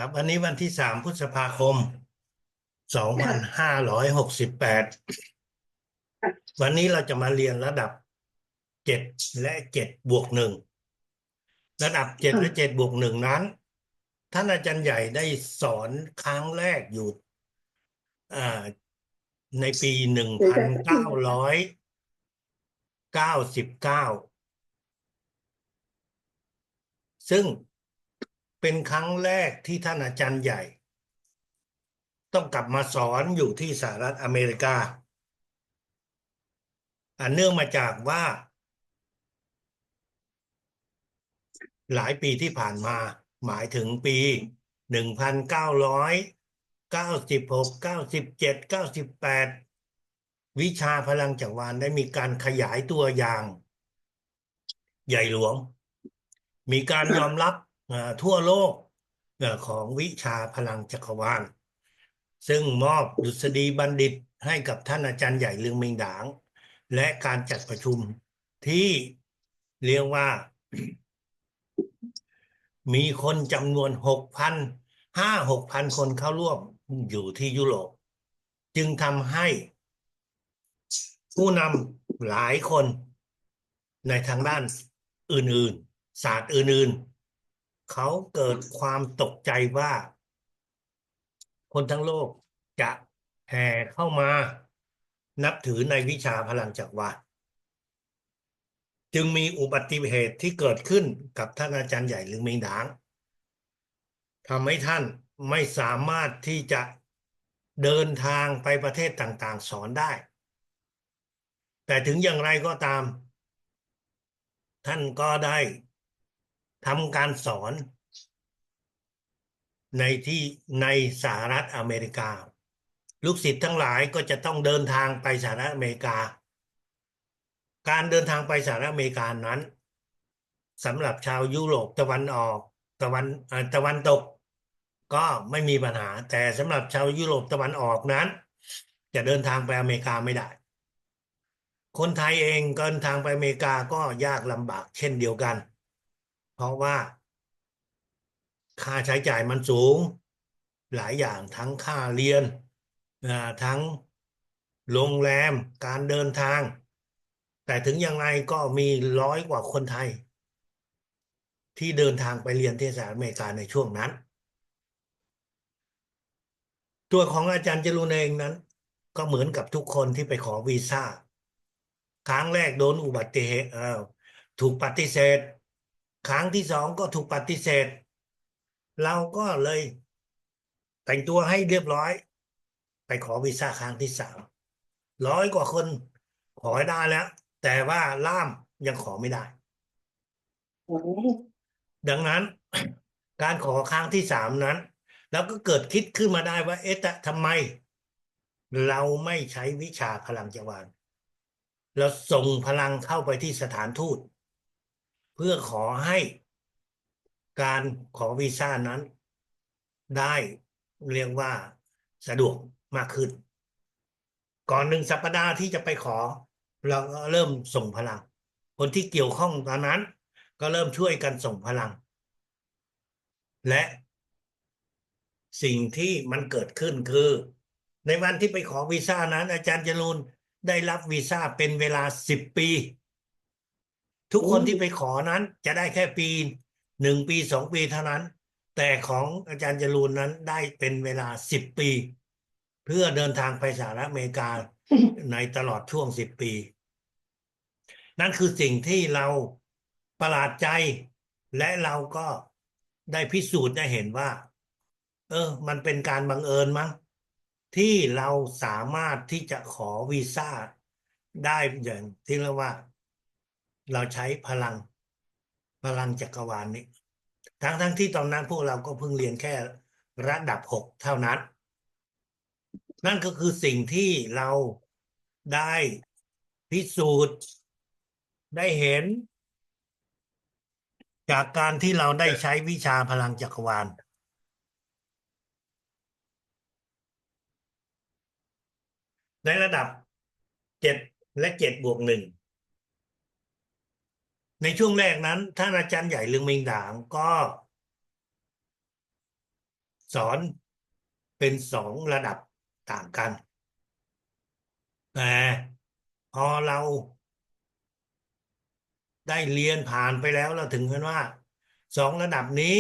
ครับวันนี้วันที่3 พฤษภาคม2568วันนี้เราจะมาเรียนระดับ7 และ 7+1ระดับ7 และ 7+1นั้นท่านอาจารย์ใหญ่ได้สอนครั้งแรกอยู่อ่าในปี1999ซึ่งเป็นครั้งแรกที่ท่านอาจารย์ใหญ่ต้องกลับมาสอนอยู่ที่สหรัฐอเมริกาเนื่องมาจากว่า หลายปีที่ผ่านมาหมายถึงปี1996 97 98วิชาพลังจักรวาลได้มีการขยายตัวอย่างใหญ่หลวงมีการยอมรับทั่วโลกของวิชาพลังจักรวาลซึ่งมอบดุษฎีบัณฑิตให้กับท่านอาจารย์ใหญ่เลืองเมงดางและการจัดประชุมที่เรียกว่า มีคนจำนวน6,000 คนเข้าร่วมอยู่ที่ยุโรปจึงทำให้ผู้นำหลายคนในทางด้านอื่นๆศาสตร์อื่นๆเขาเกิดความตกใจว่าคนทั้งโลกจะแห่เข้ามานับถือในวิชาพลังจักรวาลจึงมีอุบัติเหตุที่เกิดขึ้นกับท่านอาจารย์ใหญ่หรือเมงดาง ทำให้ท่านไม่สามารถที่จะเดินทางไปประเทศต่างๆสอนได้ แต่ถึงอย่างไรก็ตามท่านก็ได้ทำการสอนในสหรัฐอเมริกาลูกศิษย์ทั้งหลายก็จะต้องเดินทางไปสหรัฐอเมริกาการเดินทางไปสหรัฐอเมริกานั้นสำหรับชาวยุโรปตะวันออกตะวันตกก็ไม่มีปัญหาแต่สำหรับชาวยุโรปตะวันออกนั้นจะเดินทางไปอเมริกาไม่ได้คนไทยเองเดินทางไปอเมริกาก็ยากลำบากเช่นเดียวกันเพราะว่าค่าใช้จ่ายมันสูงหลายอย่างทั้งค่าเรียนทั้งโรงแรมการเดินทางแต่ถึงอย่างไรก็มี100 กว่าคนไทยที่เดินทางไปเรียนที่สหรัฐอเมริกาในช่วงนั้นตัวของอาจารย์จรุนเองนั้นก็เหมือนกับทุกคนที่ไปขอวีซ่าครั้งแรกโดนอุบัติเหตุถูกปฏิเสธครั้งที่สองก็ถูกปฏิเสธเราก็เลยแต่งตัวให้เรียบร้อยไปขอวีซ่าครั้งที่สาม100 กว่าคนขอได้แล้วแต่ว่าล่ามยังขอไม่ได้โอ้ดังนั้นการขอครั้งที่สามนั้นแล้วก็เกิดคิดขึ้นมาได้ว่าเอ๊ะแต่ทำไมเราไม่ใช้วิชาพลังจักรวาลเราส่งพลังเข้าไปที่สถานทูตเพื่อขอให้การขอวีซ่านั้นได้เรียกว่าสะดวกมากขึ้นก่อน1 สัปดาห์ที่จะไปขอเราก็เริ่มส่งพลังคนที่เกี่ยวข้องตอนนั้นก็เริ่มช่วยกันส่งพลังและสิ่งที่มันเกิดขึ้นคือในวันที่ไปขอวีซ่านั้นอาจารย์จรูนได้รับวีซ่าเป็นเวลา10 ปีทุกโหคนที่ไปขอนั้นจะได้แค่ปี1 ปี2 ปีเท่านั้นแต่ของอาจารย์จรูนนั้นได้เป็นเวลา10 ปีเพื่อเดินทางไปสหรัฐอเมริกาในตลอดช่วง10 ปีนั่นคือสิ่งที่เราประหลาดใจและเราก็ได้พิสูจน์ได้เห็นว่ามันเป็นการบังเอิญมั้งที่เราสามารถที่จะขอวีซ่าได้อย่างที่เรียกว่าเราใช้พลังจักรวาลนี้ทั้งที่ตอนนั้นพวกเราก็เพิ่งเรียนแค่ระดับ6เท่านั้นนั่นก็คือสิ่งที่เราได้พิสูจน์ได้เห็นจากการที่เราได้ใช้วิชาพลังจักรวาลในระดับ7 และ 7+1ในช่วงแรกนั้นท่านอาจารย์ใหญ่เรืองเมงด่างก็ สอนเป็นสองระดับต่างกัน แต่พอเราได้เรียนผ่านไปแล้วเราถึงกันว่าสองระดับนี้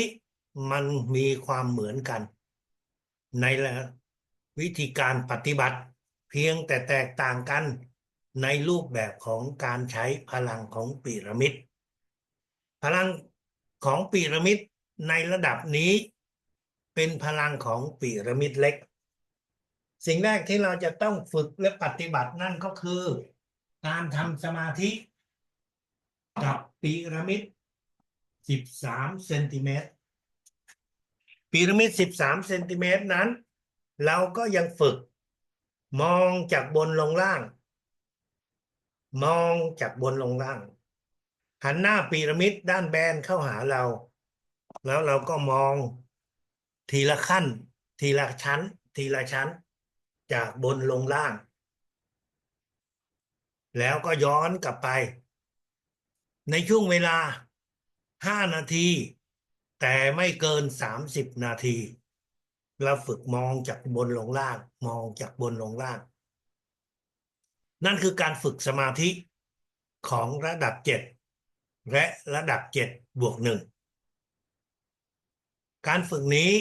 มันมีความเหมือนกันในวิธีการปฏิบัติเพียงแต่แตกต่างกันในรูปแบบของการใช้พลังของพีระมิดพลังของพีระมิดในระดับนี้เป็นพลังของพีระมิดเล็กสิ่งแรกที่เราจะต้องฝึกและปฏิบัตินั่นก็คือการทำสมาธิกับพีระมิด13 เซนติเมตรพีระมิด13 เซนติเมตรนั้นเราก็ยังฝึกมองจากบนลงล่างมองจากบนลงล่างหันหน้าพีระมิดด้านแบนเข้าหาเราแล้วเราก็มองทีละขั้นทีละชั้นทีละชั้นจากบนลงล่างแล้วก็ย้อนกลับไปในช่วงเวลา5 นาทีแต่ไม่เกิน30 นาทีเราฝึกมองจากบนลงล่างมองจากบนลงล่างนั่นคือการฝึกสมาธิของระดับ7และระดับ7+1การฝึกนี้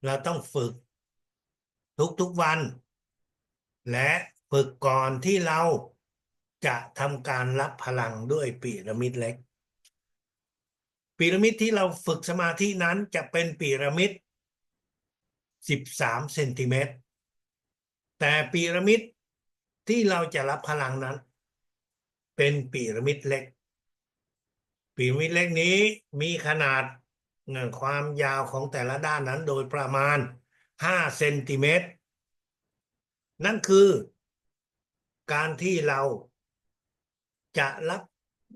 เราต้องฝึกทุกๆวันและฝึกก่อนที่เราจะทำการรับพลังด้วยพีระมิดเล็กพีระมิดที่เราฝึกสมาธินั้นจะเป็นพีระมิด13 เซนติเมตรแต่พีระมิดที่เราจะรับพลังนั้นเป็นพีระมิดเล็กพีระมิดเล็กนี้มีขนาดความยาวของแต่ละด้านนั้นโดยประมาณ5 เซนติเมตรนั่นคือการที่เราจะรับ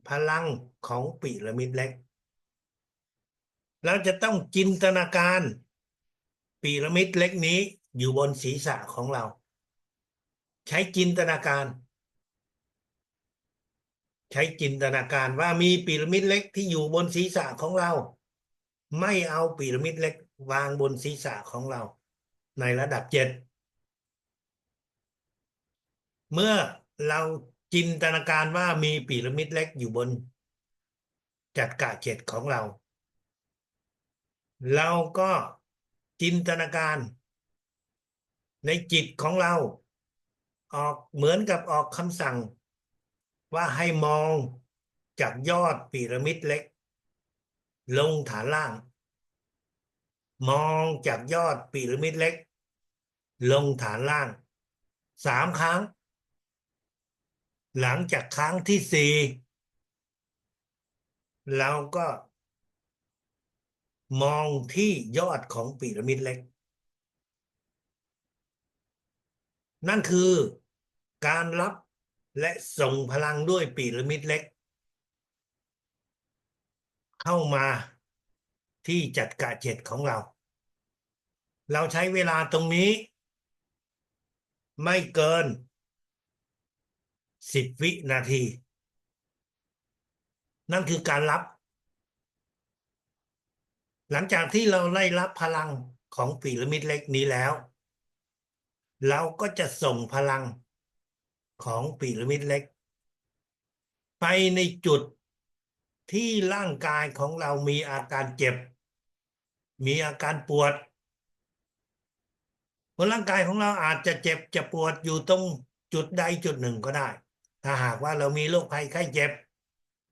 พลังของพีระมิดเล็กเราจะต้องจินตนาการพีระมิดเล็กนี้อยู่บนศีรษะของเราใช้จินตนาการว่ามีพีระมิดเล็กที่อยู่บนศีรษะของเราไม่เอาพีระมิดเล็กวางบนศีรษะของเราในระดับ7เมื่อเราจินตนาการว่ามีพีระมิดเล็กอยู่บนจักระ7ของเราเราก็จินตนาการในจิตของเราออกเหมือนกับออกคำสั่งว่าให้มองจากยอดพีระมิดเล็กลงฐานล่างมองจากยอดพีระมิดเล็กลงฐานล่าง3 ครั้งหลังจากครั้งที่4เราก็มองที่ยอดของพีระมิดเล็กนั่นคือการรับและส่งพลังด้วยพีระมิดเล็กเข้ามาที่จักระ7ของเราใช้เวลาตรงนี้ไม่เกิน10 วินาทีนั่นคือการรับหลังจากที่เราได้รับพลังของพีระมิดเล็กนี้แล้วเราก็จะส่งพลังของพีระมิดเล็กไปในจุดที่ร่างกายของเรามีอาการเจ็บมีอาการปวดบนร่างกายของเราอาจจะเจ็บจะปวดอยู่ตรงจุดใดจุดหนึ่งก็ได้ถ้าหากว่าเรามีโรคภัยไข้เจ็บ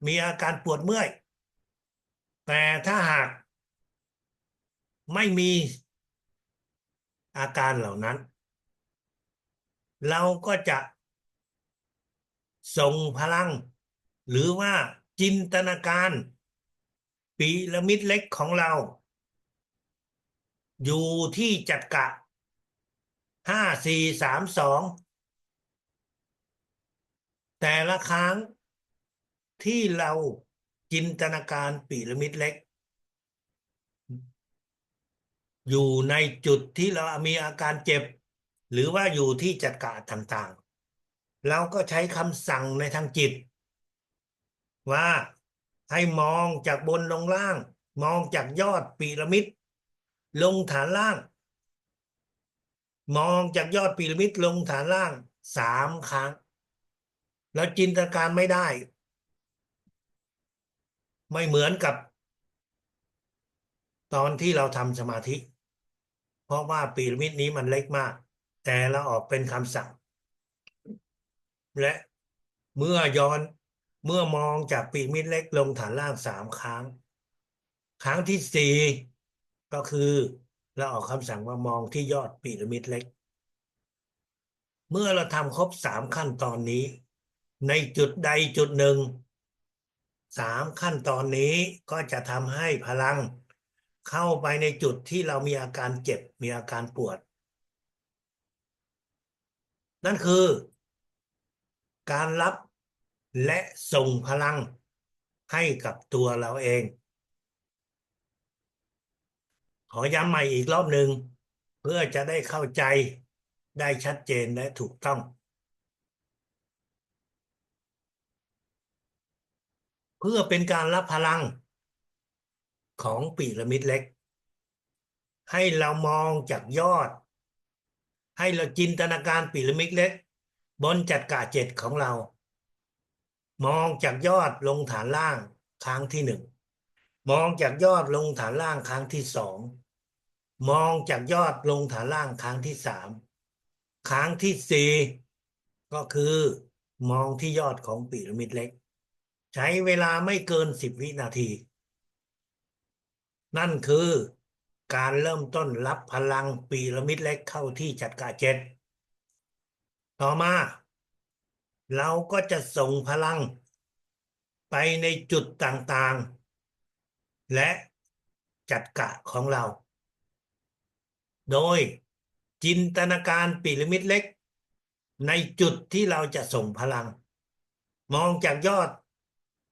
มีอาการปวดเมื่อยแต่ถ้าหากไม่มีอาการเหล่านั้นเราก็จะส่งพลังหรือว่าจินตนาการพีระมิดเล็กของเราอยู่ที่จักระ5 4 3 2แต่ละครั้งที่เราจินตนาการพีระมิดเล็กอยู่ในจุดที่เรามีอาการเจ็บหรือว่าอยู่ที่จักระต่างๆเราก็ใช้คำสั่งในทางจิตว่าให้มองจากบนลงล่างมองจากยอดพีระมิด ลงฐานล่าง มองจากยอดพีระมิดลงฐานล่าง3 ครั้ง แล้วจินตนาการไม่ได้ ไม่เหมือนกับตอนที่เราทำสมาธิ เพราะว่าพีระมิดนี้มันเล็กมาก แต่เราออกเป็นคำสั่ง และเมื่อย้อนเมื่อมองจากพีระมิดเล็กลงฐานล่าง3 ครั้ง ครั้งที่ 4ก็คือเราออกคำสั่งว่ามองที่ยอดพีระมิดเล็ก เมื่อเราทำครบ3 ขั้นตอนนี้ ในจุดใดจุดหนึ่ง3 ขั้นตอนนี้ก็จะทำให้พลังเข้าไปในจุดที่เรามีอาการเจ็บมีอาการปวด นั่นคือการรับและส่งพลังให้กับตัวเราเอง ขอย้ำใหม่อีกรอบหนึ่งเพื่อจะได้เข้าใจได้ชัดเจนและถูกต้อง เพื่อเป็นการรับพลังของพีระมิดเล็ก ให้เรามองจากยอด ให้เราจินตนาการพีระมิดเล็กบนจักระ7ของเรา มองจากยอดลงฐานล่างครั้งที่ 1 มองจากยอดลงฐานล่างครั้งที่ 2 มองจากยอดลงฐานล่างครั้งที่ 3 ครั้งที่ 4ก็คือมองที่ยอดของพีระมิดเล็ก ใช้เวลาไม่เกิน10 วินาที นั่นคือการเริ่มต้นรับพลังพีระมิดเล็กเข้าที่จักระ7ต่อมา เราก็จะส่งพลังไปในจุดต่างๆ และจักระของเรา โดยจินตนาการพีระมิดเล็กในจุดที่เราจะส่งพลัง มองจากยอด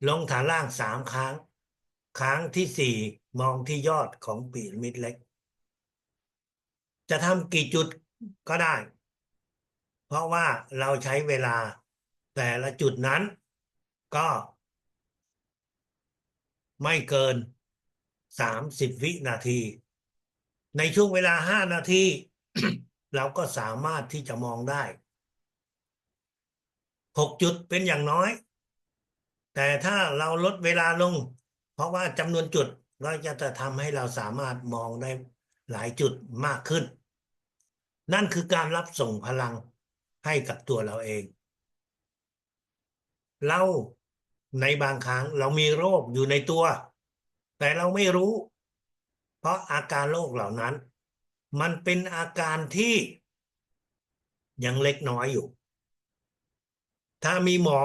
ลงฐานล่าง3 ครั้ง ครั้งที่ 4มองที่ยอดของพีระมิดเล็ก จะทำกี่จุดก็ได้ เพราะว่าเราใช้เวลาแต่ละจุดนั้นก็ไม่เกิน30 วินาที ในช่วงเวลา5 นาที เราก็สามารถที่จะมองได้6 จุดเป็นอย่างน้อย แต่ถ้าเราลดเวลาลง เพราะว่าจำนวนจุดเราจะทำให้เราสามารถมองได้หลายจุดมากขึ้น นั่นคือการรับส่งพลังให้กับตัวเราเอง เราในบางครั้งเรามีโรคอยู่ในตัว แต่เราไม่รู้ เพราะอาการโรคเหล่านั้น มันเป็นอาการที่ยังเล็กน้อยอยู่ ถ้ามีหมอ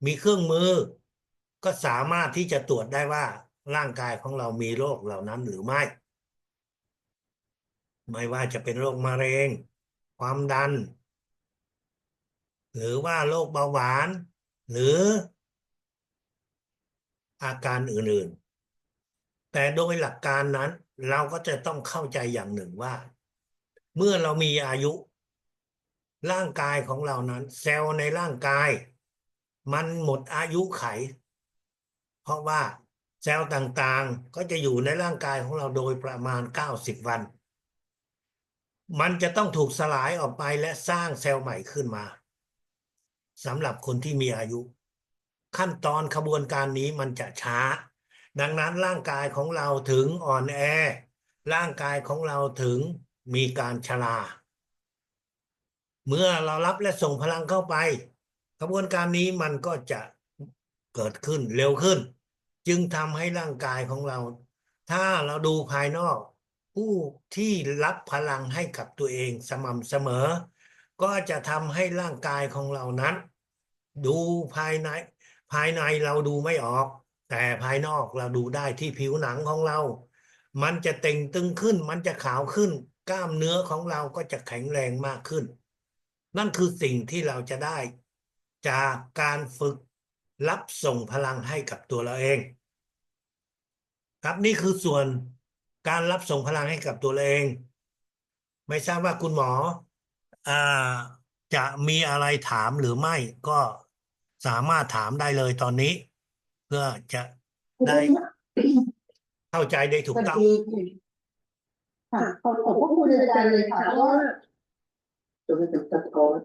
มีเครื่องมือ ก็สามารถที่จะตรวจได้ว่าร่างกายของเรามีโรคเหล่านั้นหรือไม่ ไม่ว่าจะเป็นโรคมะเร็ง ความดัน หรือว่าโรคเบาหวาน หรืออาการอื่นๆ แต่โดยหลักการนั้นเราก็จะต้องเข้าใจอย่างหนึ่งว่า เมื่อเรามีอายุ ร่างกายของเรานั้นเซลล์ในร่างกาย มันหมดอายุไข เพราะว่าเซลล์ต่างๆก็จะอยู่ในร่างกายของเราโดยประมาณ90 วัน มันจะต้องถูกสลายออกไปและสร้างเซลล์ใหม่ขึ้นมาสำหรับคนที่มีอายุ ขั้นตอนขบวนการนี้มันจะช้า ดังนั้นร่างกายของเราถึงอ่อนแอ ร่างกายของเราถึงมีการชรา เมื่อเรารับและส่งพลังเข้าไปกระบวนการนี้มันก็จะเกิดขึ้นเร็วขึ้น จึงทำให้ร่างกายของเรา ถ้าเราดูภายนอก ผู้ที่รับพลังให้กับตัวเองสม่ำเสมอ ก็จะทำให้ร่างกายของเรานั้น ดูภายในเราดูไม่ออก แต่ภายนอกเราดูได้ที่ผิวหนังของเรา มันจะเต่งตึงขึ้น มันจะขาวขึ้น กล้ามเนื้อของเราก็จะแข็งแรงมากขึ้น นั่นคือสิ่งที่เราจะได้จากการฝึกรับส่งพลังให้กับตัวเราเอง ครับนี่คือส่วนการรับส่งพลังให้กับตัวเราเอง ไม่ทราบว่าคุณหมออ่าจะมีอะไรถามหรือไม่ก็สามารถถามได้เลยตอนนี้ เพื่อจะได้เข้าใจได้ถูกต้อง พอดี ค่ะขอบพระคุณอาจารย์เลยค่ะเพราะว่าจะเป็นสะท้อน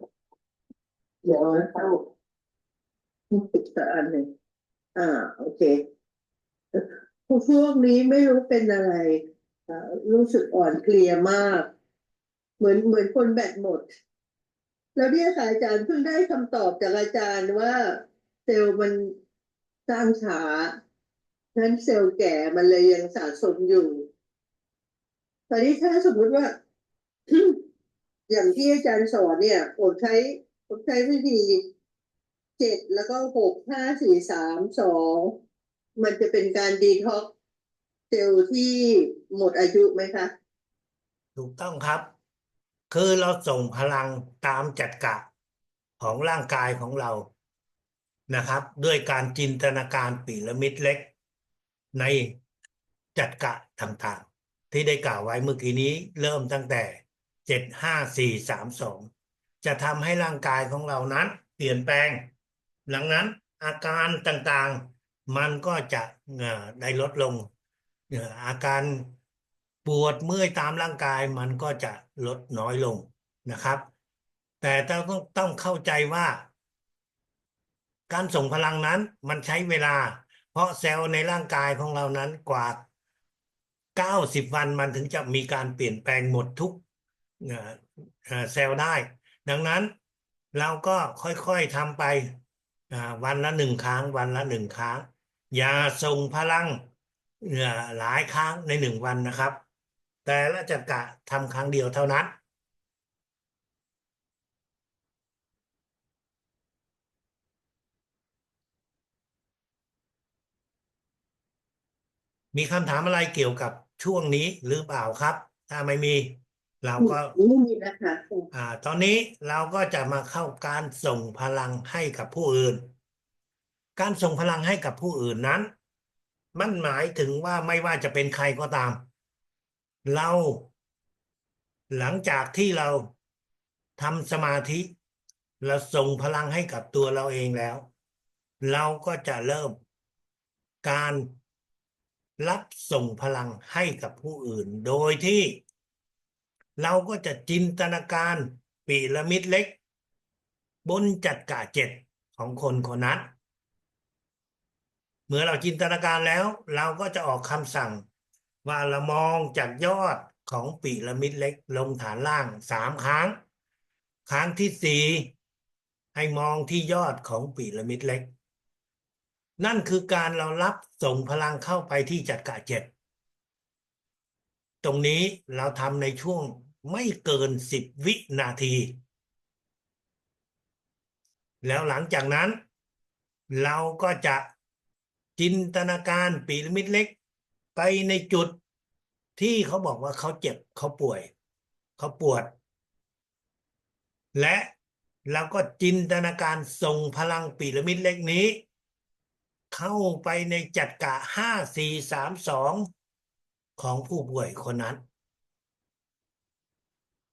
เดี๋ยวเข้าปิดสักอันหนึ่งโอเคพวกนี้ไม่รู้เป็นอะไรรู้สึกอ่อนเพลียมากเหมือนคนแบตหมดแล้วเนี่ยค่ะอาจารย์เพิ่งได้คำตอบจากอาจารย์ว่าเซลล์มันสร้างช้าฉะนั้นเซลล์แก่มันเลยยังสะสมอยู่ตอนนี้ถ้าสมมุติว่า อย่างที่อาจารย์สอนเนี่ยผมใช้วิธี7แล้วก็6 5 4 3 2มันจะเป็นการดีท็อกเซลล์ที่หมดอายุไหมคะถูกต้องครับ คือเราส่งพลังตามจักระของร่างกายของเรานะครับด้วยการจินตนาการพีระมิดเล็กในจักระต่างๆที่ได้กล่าวไว้เมื่อกี้นี้เริ่มตั้งแต่7 5 4 3 2จะทำให้ร่างกายของเรานั้นเปลี่ยนแปลงหลังนั้นอาการต่างๆมันก็จะได้ลดลงอาการปวดเมื่อยตามร่างกายมันก็จะลดน้อยลงนะครับแต่ต้องเข้าใจว่าการส่งพลังนั้นมันใช้เวลาเพราะเซลล์ในร่างกายของเรานั้นกว่า90 วันมันถึงจะมีการเปลี่ยนแปลงหมดทุกเอ่อเซลล์ได้ดังนั้นเราก็ค่อยๆทำไปวันละ1 ครั้งวันละ1 ครั้งอย่าส่งพลังหลายครั้งใน1 วันนะครับแต่ละจะกะทำครั้งเดียวเท่านั้นมีคำถามอะไรเกี่ยวกับช่วงนี้หรือเปล่าครับถ้าไม่มีเราก็ ไม่มีนะคะตอนนี้เราก็จะมาเข้าการส่งพลังให้กับผู้อื่น การส่งพลังให้กับผู้อื่นนั้นมันหมายถึงว่าไม่ว่าจะเป็นใครก็ตาม เราหลังจากที่เราทำสมาธิเราส่งพลังให้กับตัวเราเองแล้ว เราก็จะเริ่มการรับส่งพลังให้กับผู้อื่น โดยที่เราก็จะจินตนาการพีระมิดเล็กบนจักระ7ของคนคนนั้น เมื่อเราจินตนาการแล้วเราก็จะออกคำสั่งว่าเรามองจากยอดของพีระมิดเล็กลงฐานล่าง3 ครั้งครั้งที่4ให้มองที่ยอดของพีระมิดเล็กนั่นคือการเรารับส่งพลังเข้าไปที่จักระ7ตรงนี้เราทำในช่วงไม่เกิน10 วินาทีแล้วหลังจากนั้นเราก็จะจินตนาการพีระมิดเล็กไปในจุดที่เขาบอกว่าเขาเจ็บเขาป่วยเขาปวดและเราก็จินตนาการส่งพลังพีระมิดเล็กนี้เข้าไปในจักระ5 4 3 2ของผู้ป่วยคนนั้น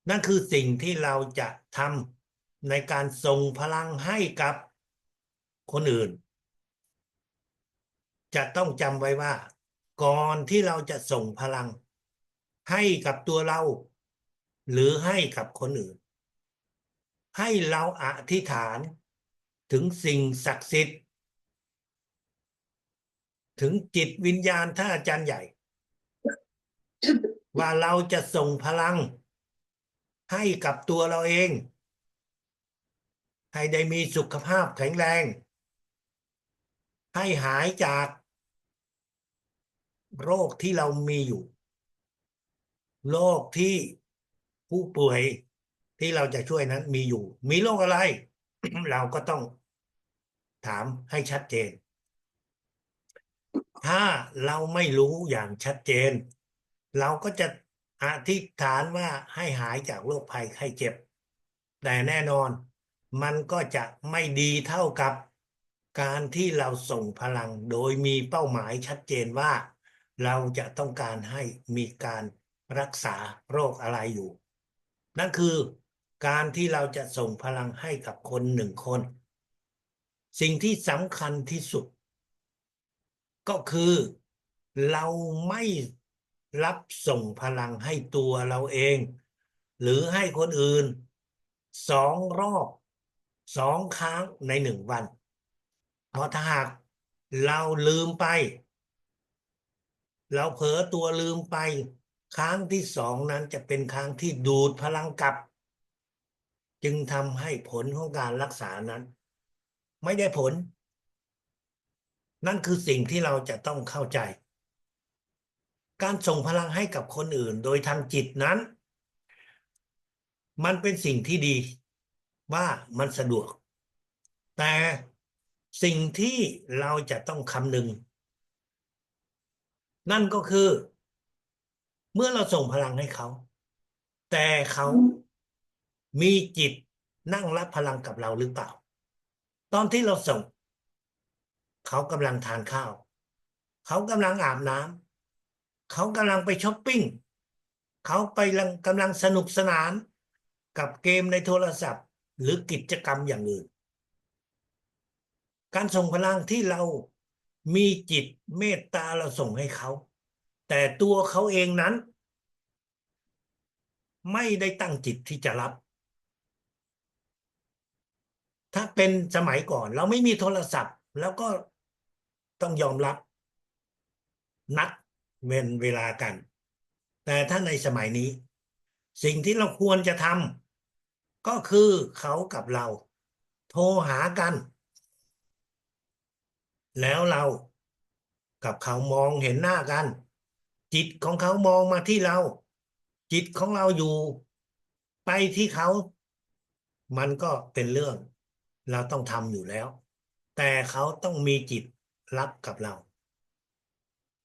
นั่นคือสิ่งที่เราจะทำในการส่งพลังให้กับคนอื่น จะต้องจำไว้ว่าก่อนที่เราจะส่งพลังให้กับตัวเราหรือให้กับคนอื่นให้เราอธิษฐานถึงสิ่งศักดิ์สิทธิ์ถึงจิตวิญญาณท่านอาจารย์ใหญ่ว่าเราจะส่งพลังให้กับตัวเราเองให้ได้มีสุขภาพแข็งแรงให้หายจากโรคที่เรามีอยู่โรคที่ผู้ป่วยที่เราจะช่วยนั้นมีอยู่มีโรคอะไร เราก็ต้องถามให้ชัดเจน ถ้าเราไม่รู้อย่างชัดเจน เราก็จะอธิษฐานว่าให้หายจากโรคภัยไข้เจ็บ แต่แน่นอนมันก็จะไม่ดีเท่ากับการที่เราส่งพลังโดยมีเป้าหมายชัดเจนว่าเราจะต้องการให้มีการรักษาโรคอะไรอยู่ นั่นคือการที่เราจะส่งพลังให้กับคน1 คนสิ่งที่สำคัญที่สุดก็คือเราไม่ รับส่งพลังให้ตัวเราเอง หรือให้คนอื่น2 รอบ 2 ครั้งใน1 วัน เพราะถ้าหากเราลืมไป เราเผลอตัวลืมไป ครั้งที่ 2นั้นจะเป็นครั้งที่ดูดพลังกลับ จึงทำให้ผลของการรักษานั้น ไม่ได้ผล นั่นคือสิ่งที่เราจะต้องเข้าใจ การส่งพลังให้กับคนอื่นโดยทางจิตนั้น มันเป็นสิ่งที่ดีว่ามันสะดวก แต่สิ่งที่เราจะต้องคำนึง นั่นก็คือ เมื่อเราส่งพลังให้เขา แต่เขามีจิตนั่งรับพลังกับเราหรือเปล่า ตอนที่เราส่ง เขากำลังทานข้าว เขากำลังอาบน้ำ เขากำลังไปช้อปปิ้ง เขากำลังสนุกสนานกับเกมในโทรศัพท์ หรือกิจกรรมอย่างอื่น การส่งพลังที่เรามีจิตเมตตาเราส่งให้เขา แต่ตัวเขาเองนั้น ไม่ได้ตั้งจิตที่จะรับ ถ้าเป็นสมัยก่อนเราไม่มีโทรศัพท์ แล้วก็ต้องยอมรับนัดเวลากัน แต่ถ้าในสมัยนี้ สิ่งที่เราควรจะทำก็คือเขากับเราโทรหากัน แล้วเรากับเขามองเห็นหน้ากัน จิตของเขามองมาที่เรา จิตของเราอยู่ไปที่เขา มันก็เป็นเรื่องเราต้องทำอยู่แล้ว แต่เขาต้องมีจิตรับกับเรา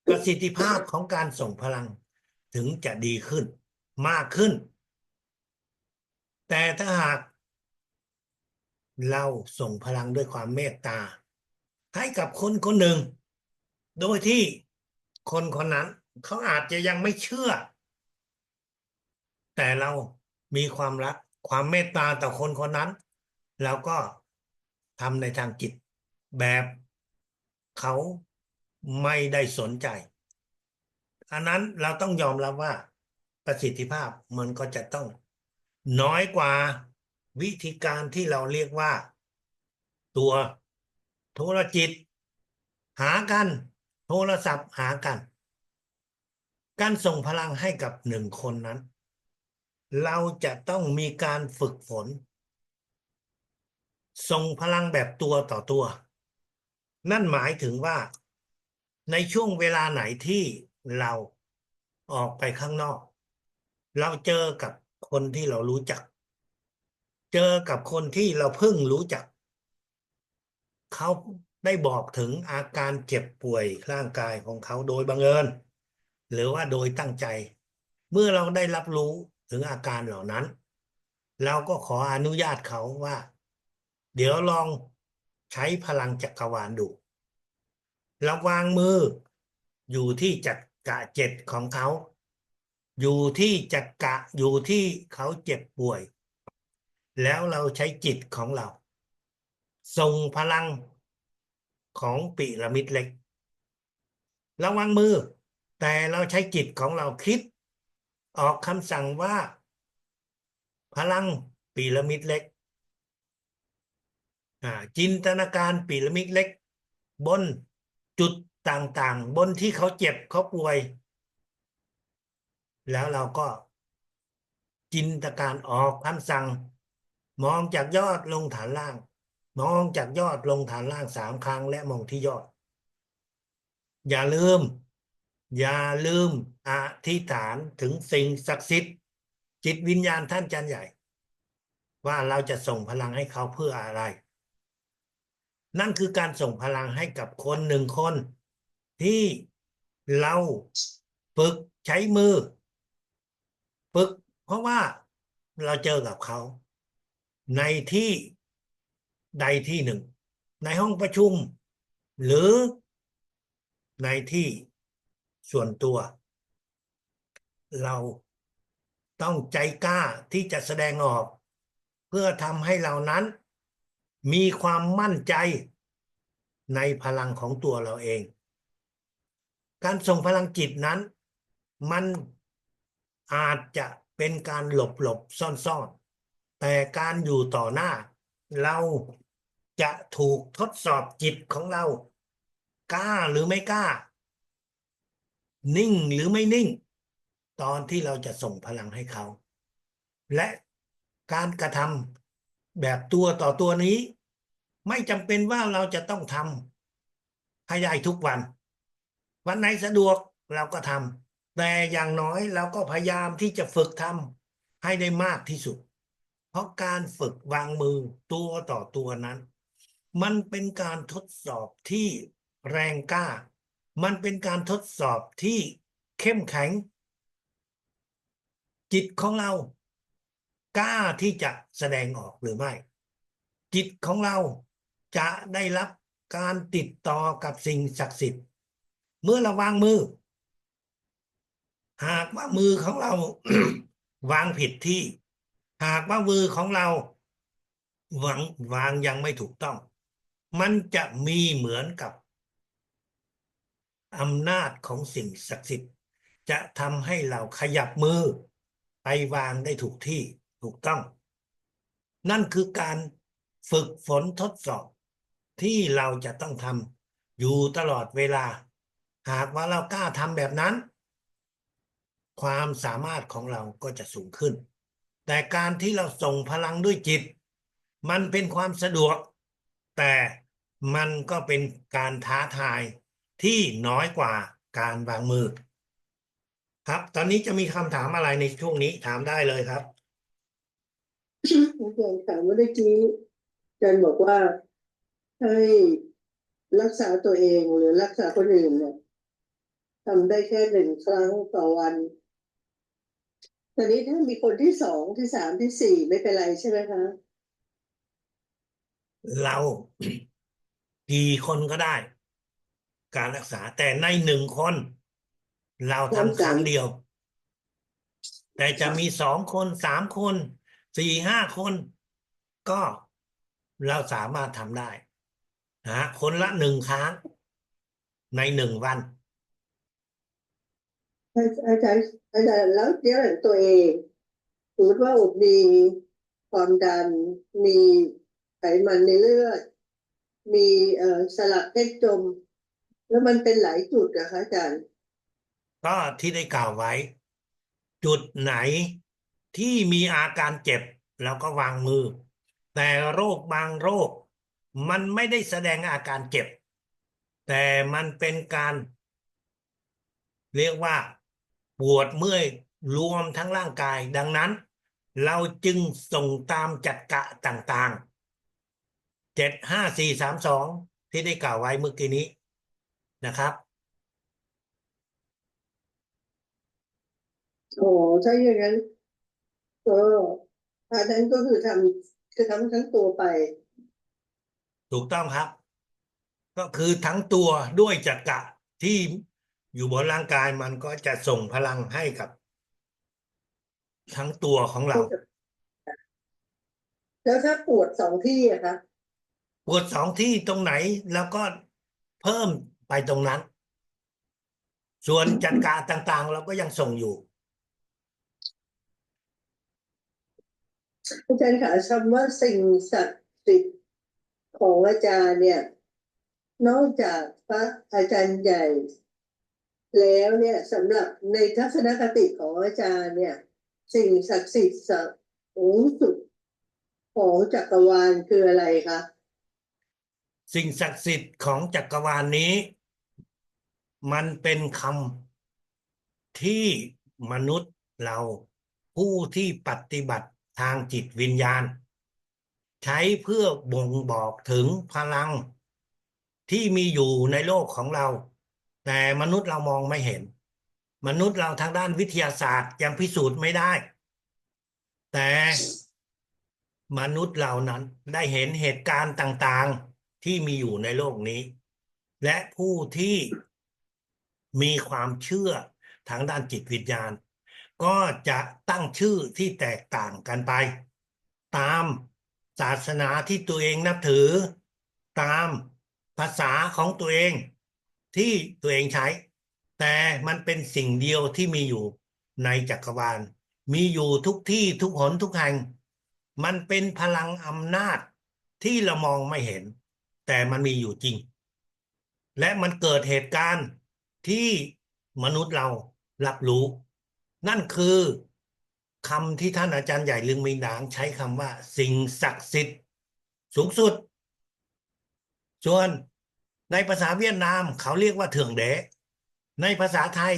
ประสิทธิภาพของการส่งพลังถึงจะดีขึ้นมากขึ้น แต่ถ้าหากเราส่งพลังด้วยความเมตตา ให้กับคนคนหนึ่ง โดยที่คนคนนั้นเขาอาจจะยังไม่เชื่อ แต่เรามีความรักความเมตตาต่อคนคนนั้น เราก็ทำในทางจิตแบบเขาไม่ได้สนใจ อันนั้นเราต้องยอมรับว่าประสิทธิภาพมันก็จะต้องน้อยกว่าวิธีการที่เราเรียกว่า ตัวโทรจิตหากัน โทรศัพท์หากัน การส่งพลังให้กับ1 คนนั้น เราจะต้องมีการฝึกฝน ส่งพลังแบบตัวต่อตัว นั่นหมายถึงว่าในช่วงเวลาไหนที่เราออกไปข้างนอก เราเจอกับคนที่เรารู้จัก เจอกับคนที่เราเพิ่งรู้จัก เขาได้บอกถึงอาการเจ็บป่วยร่างกายของเขาโดยบังเอิญ หรือว่าโดยตั้งใจ เมื่อเราได้รับรู้ถึงอาการเหล่านั้น เราก็ขออนุญาตเขาว่า เดี๋ยวลองใช้พลังจักรวาลดูเราวางมืออยู่ที่จักระ7ของเขา อยู่ที่จักระอยู่ที่เขาเจ็บป่วย แล้วเราใช้จิตของเรา ส่งพลังของปิรามิดเล็กเราวางมือ แต่เราใช้จิตของเราคิด ออกคำสั่งว่า พลังพีระมิดเล็ก จินตนาการพีระมิดเล็ก บนจุดต่างๆ บนที่เขาเจ็บเขาป่วย แล้วเราก็จินตนาการออกคำสั่ง มองจากยอดลงฐานล่าง มองจากยอดลงฐานล่าง3 ครั้งและมองที่ยอด อย่าลืม อย่าลืมอธิษฐานถึงสิ่งศักดิ์สิทธิ์จิตวิญญาณท่านอาจารย์ใหญ่ ว่าเราจะส่งพลังให้เขาเพื่ออะไร นั่นคือการส่งพลังให้กับคน1 คนที่เราฝึกใช้มือ ฝึกเพราะว่าเราเจอกับเขา ในที่ใดที่หนึ่ง ในห้องประชุม หรือในที่ส่วนตัว เราต้องใจกล้าที่จะแสดงออก เพื่อทำให้เรานั้นมีความมั่นใจในพลังของตัวเราเอง การส่งพลังจิตนั้น มันอาจจะเป็นการหลบซ่อนแต่การอยู่ต่อหน้า เราจะถูกทดสอบจิตของเรากล้าหรือไม่กล้า นิ่งหรือไม่นิ่ง ตอนที่เราจะส่งพลังให้เขา และการกระทำแบบตัวต่อตัวนี้ ไม่จำเป็นว่าเราจะต้องทำให้ได้ทุกวัน วันไหนสะดวกเราก็ทำแต่อย่างน้อยเราก็พยายามที่จะฝึกทำให้ได้มากที่สุด เพราะการฝึกวางมือตัวต่อตัวนั้น มันเป็นการทดสอบที่แรงกล้า มันเป็นการทดสอบที่เข้มแข็ง จิตของเรากล้าที่จะแสดงออกหรือไม่ จิตของเราจะได้รับการติดต่อกับสิ่งศักดิ์สิทธิ์ เมื่อเราวางมือ หากว่ามือของเรา วางผิดที่ หากว่ามือของเราวางยังไม่ถูกต้อง มันจะมีเหมือนกับอำนาจของสิ่งศักดิ์สิทธิ์จะทำให้เราขยับมือไปวางได้ถูกที่ถูกต้อง นั่นคือการฝึกฝนทดสอบที่เราจะต้องทำอยู่ตลอดเวลา หากว่าเรากล้าทำแบบนั้น ความสามารถของเราก็จะสูงขึ้น แต่การที่เราส่งพลังด้วยจิต มันเป็นความสะดวก แต่มันก็เป็นการท้าทายที่น้อยกว่าการวางมือ ครับ ตอนนี้จะมีคำถามอะไรในช่วงนี้ถามได้เลยครับ อาจารย์ค่ะเมื่อกี้อาจารย์บอกว่าให้รักษาตัวเองหรือรักษาคนอื่นเนี่ยทำได้แค่1 ครั้งต่อวันตอนนี้ถ้ามีคนที่2ที่3ที่4ไม่เป็นไรใช่ไหมคะ เรา กี่คนก็ได้ การรักษาแต่ใน1 คนเราทำครั้งเดียว แต่จะมี2 คน3 คน4 5 คนก็เราสามารถทำได้นะคนละ1 ครั้งใน1 วัน อาจารย์แล้วเดี๋ยวตัวเองสมมติว่าอุดมีความดันมีไขมันในเลือดมีสลักเพชรจมแล้วมันเป็นหลายจุดนะคะอาจารย์ ก็ที่ได้กล่าวไว้ จุดไหนที่มีอาการเจ็บเราก็วางมือ แต่โรคบางโรค มันไม่ได้แสดงอาการเจ็บ แต่มันเป็นการเรียกว่าปวดเมื่อยรวมทั้งร่างกายดังนั้น เราจึงส่งตามจักระต่างๆ7 5 4 3 2ที่ได้กล่าวไว้เมื่อกี้นี้นะครับ โอ้ถ้าอย่างนั้นก็อันนั้นก็คือทำทั้งตัวไปถูกต้องครับ ก็คือทั้งตัวด้วยจักระที่อยู่บนร่างกายมันก็จะส่งพลังให้กับทั้งตัวของเรา แล้วถ้าปวด2 ที่อะคะปวด2 ที่ตรงไหนแล้วก็เพิ่มไปตรงนั้น ส่วนจักระต่างๆ เราก็ยังส่งอยู่ อาจารย์คะคำว่าสิ่งศักดิ์สิทธิ์ของอาจารย์เนี่ยนอกจากพระอาจารย์ใหญ่แล้วเนี่ยสำหรับในทัศนคติของอาจารย์เนี่ยสิ่งศักดิ์สิทธิ์สูงสุดของจักรวาลคืออะไรคะสิ่งศักดิ์สิทธิ์ของจักรวาลนี้ มันเป็นคำที่มนุษย์เราผู้ที่ปฏิบัติทางจิตวิญญาณ ใช้เพื่อบ่งบอกถึงพลังที่มีอยู่ในโลกของเรา แต่มนุษย์เรามองไม่เห็น มนุษย์เราทางด้านวิทยาศาสตร์ยังพิสูจน์ไม่ได้ แต่มนุษย์เหล่านั้นได้เห็นเหตุการณ์ต่างๆที่มีอยู่ในโลกนี้ และผู้ที่มีความเชื่อทางด้านจิตวิญญาณ ก็จะตั้งชื่อที่แตกต่างกันไป ตามศาสนาที่ตัวเองนับถือ ตามภาษาของตัวเองที่ตัวเองใช้ แต่มันเป็นสิ่งเดียวที่มีอยู่ในจักรวาลมีอยู่ทุกที่ทุกหนทุกแห่งมันเป็นพลังอำนาจที่เรามองไม่เห็นแต่มันมีอยู่จริงและมันเกิดเหตุการณ์ที่มนุษย์เรารับรู้นั่นคือคำที่ท่านอาจารย์ใหญ่ลึงมิงหนางใช้คำว่าสิ่งศักดิ์สิทธิ์สูงสุดส่วนในภาษาเวียดนามเขาเรียกว่าเถื่องเด๋ในภาษาไทย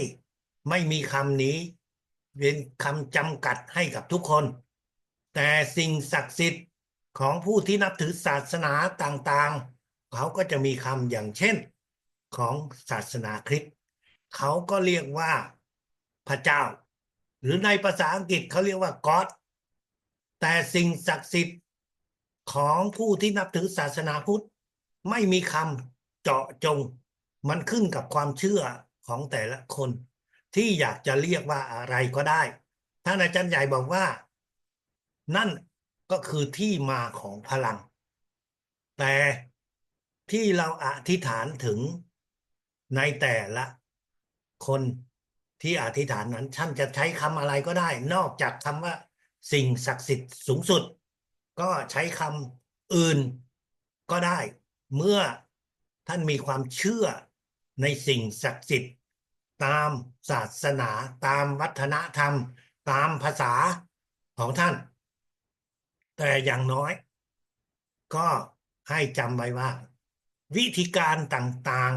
ไม่มีคำนี้เป็นคำจำกัดให้กับทุกคนแต่สิ่งศักดิ์สิทธิ์ของผู้ที่นับถือศาสนาต่างๆเขาก็จะมีคำอย่างเช่นของศาสนาคริสต์เขาก็เรียกว่าพระเจ้าหรือในภาษาอังกฤษเขาเรียกว่า God แต่สิ่งศักดิ์สิทธิ์ของผู้ที่นับถือศาสนาพุทธไม่มีคำเจาะจงมันขึ้นกับความเชื่อของแต่ละคนที่อยากจะเรียกว่าอะไรก็ได้ท่านอาจารย์ใหญ่บอกว่านั่นก็คือที่มาของพลังแต่ที่เราอธิษฐานถึงในแต่ละคนที่อธิษฐานนั้นท่านจะใช้คำอะไรก็ได้นอกจากคำว่าสิ่งศักดิ์สิทธิ์สูงสุดก็ใช้คำอื่นก็ได้เมื่อท่านมีความเชื่อในสิ่งศักดิ์สิทธิ์ตามศาสนาตามวัฒนธรรมตามภาษาของท่านแต่อย่างน้อยก็ให้จำไว้ว่าวิธีการต่าง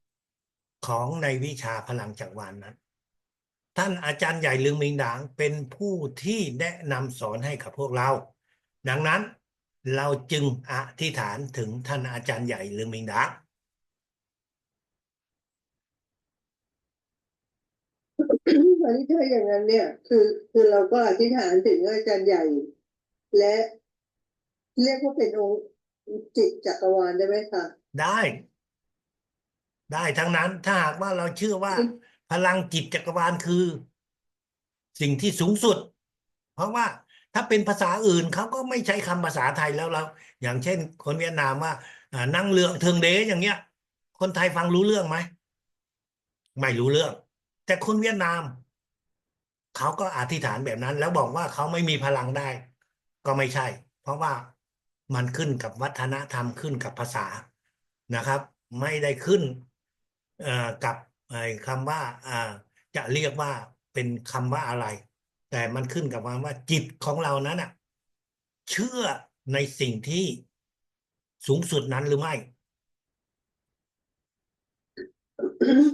ๆของในวิชาพลังจักรวาลนั้นท่านอาจารย์ใหญ่ลึงมิงหนางเป็นผู้ที่แนะนำสอนให้กับพวกเราดังนั้นเราจึงอธิษฐานถึงท่านอาจารย์ใหญ่ลึงมิงหนาง อันนี้ถ้าอย่างนั้นเนี่ยคือเราก็อธิษฐานถึงอาจารย์ใหญ่ และเรียกว่าเป็นองค์จิตจักรวาลได้ไหมคะได้ทั้งนั้นถ้าหากว่าเราเชื่อว่าพลังจิตจักรวาลคือสิ่งที่สูงสุดเพราะว่าถ้าเป็นภาษาอื่นเขาก็ไม่ใช้คำภาษาไทยแล้วเราอย่างเช่นคนเวียดนามว่านั่งเรือเทิงเดอย่างเงี้ยคนไทยฟังรู้เรื่องไหมไม่รู้เรื่องแต่คนเวียดนามเขาก็อธิษฐานแบบนั้นแล้วบอกว่าเขาไม่มีพลังได้ก็ไม่ใช่เพราะว่ามันขึ้นกับวัฒนธรรมขึ้นกับภาษานะครับไม่ได้ขึ้นเอ่อกับไอ้คำว่าจะเรียกว่าเป็นคำว่าอะไรแต่มันขึ้นกับว่าจิตของเรานั้นอ่ะเชื่อในสิ่งที่สูงสุดนั้นหรือไม่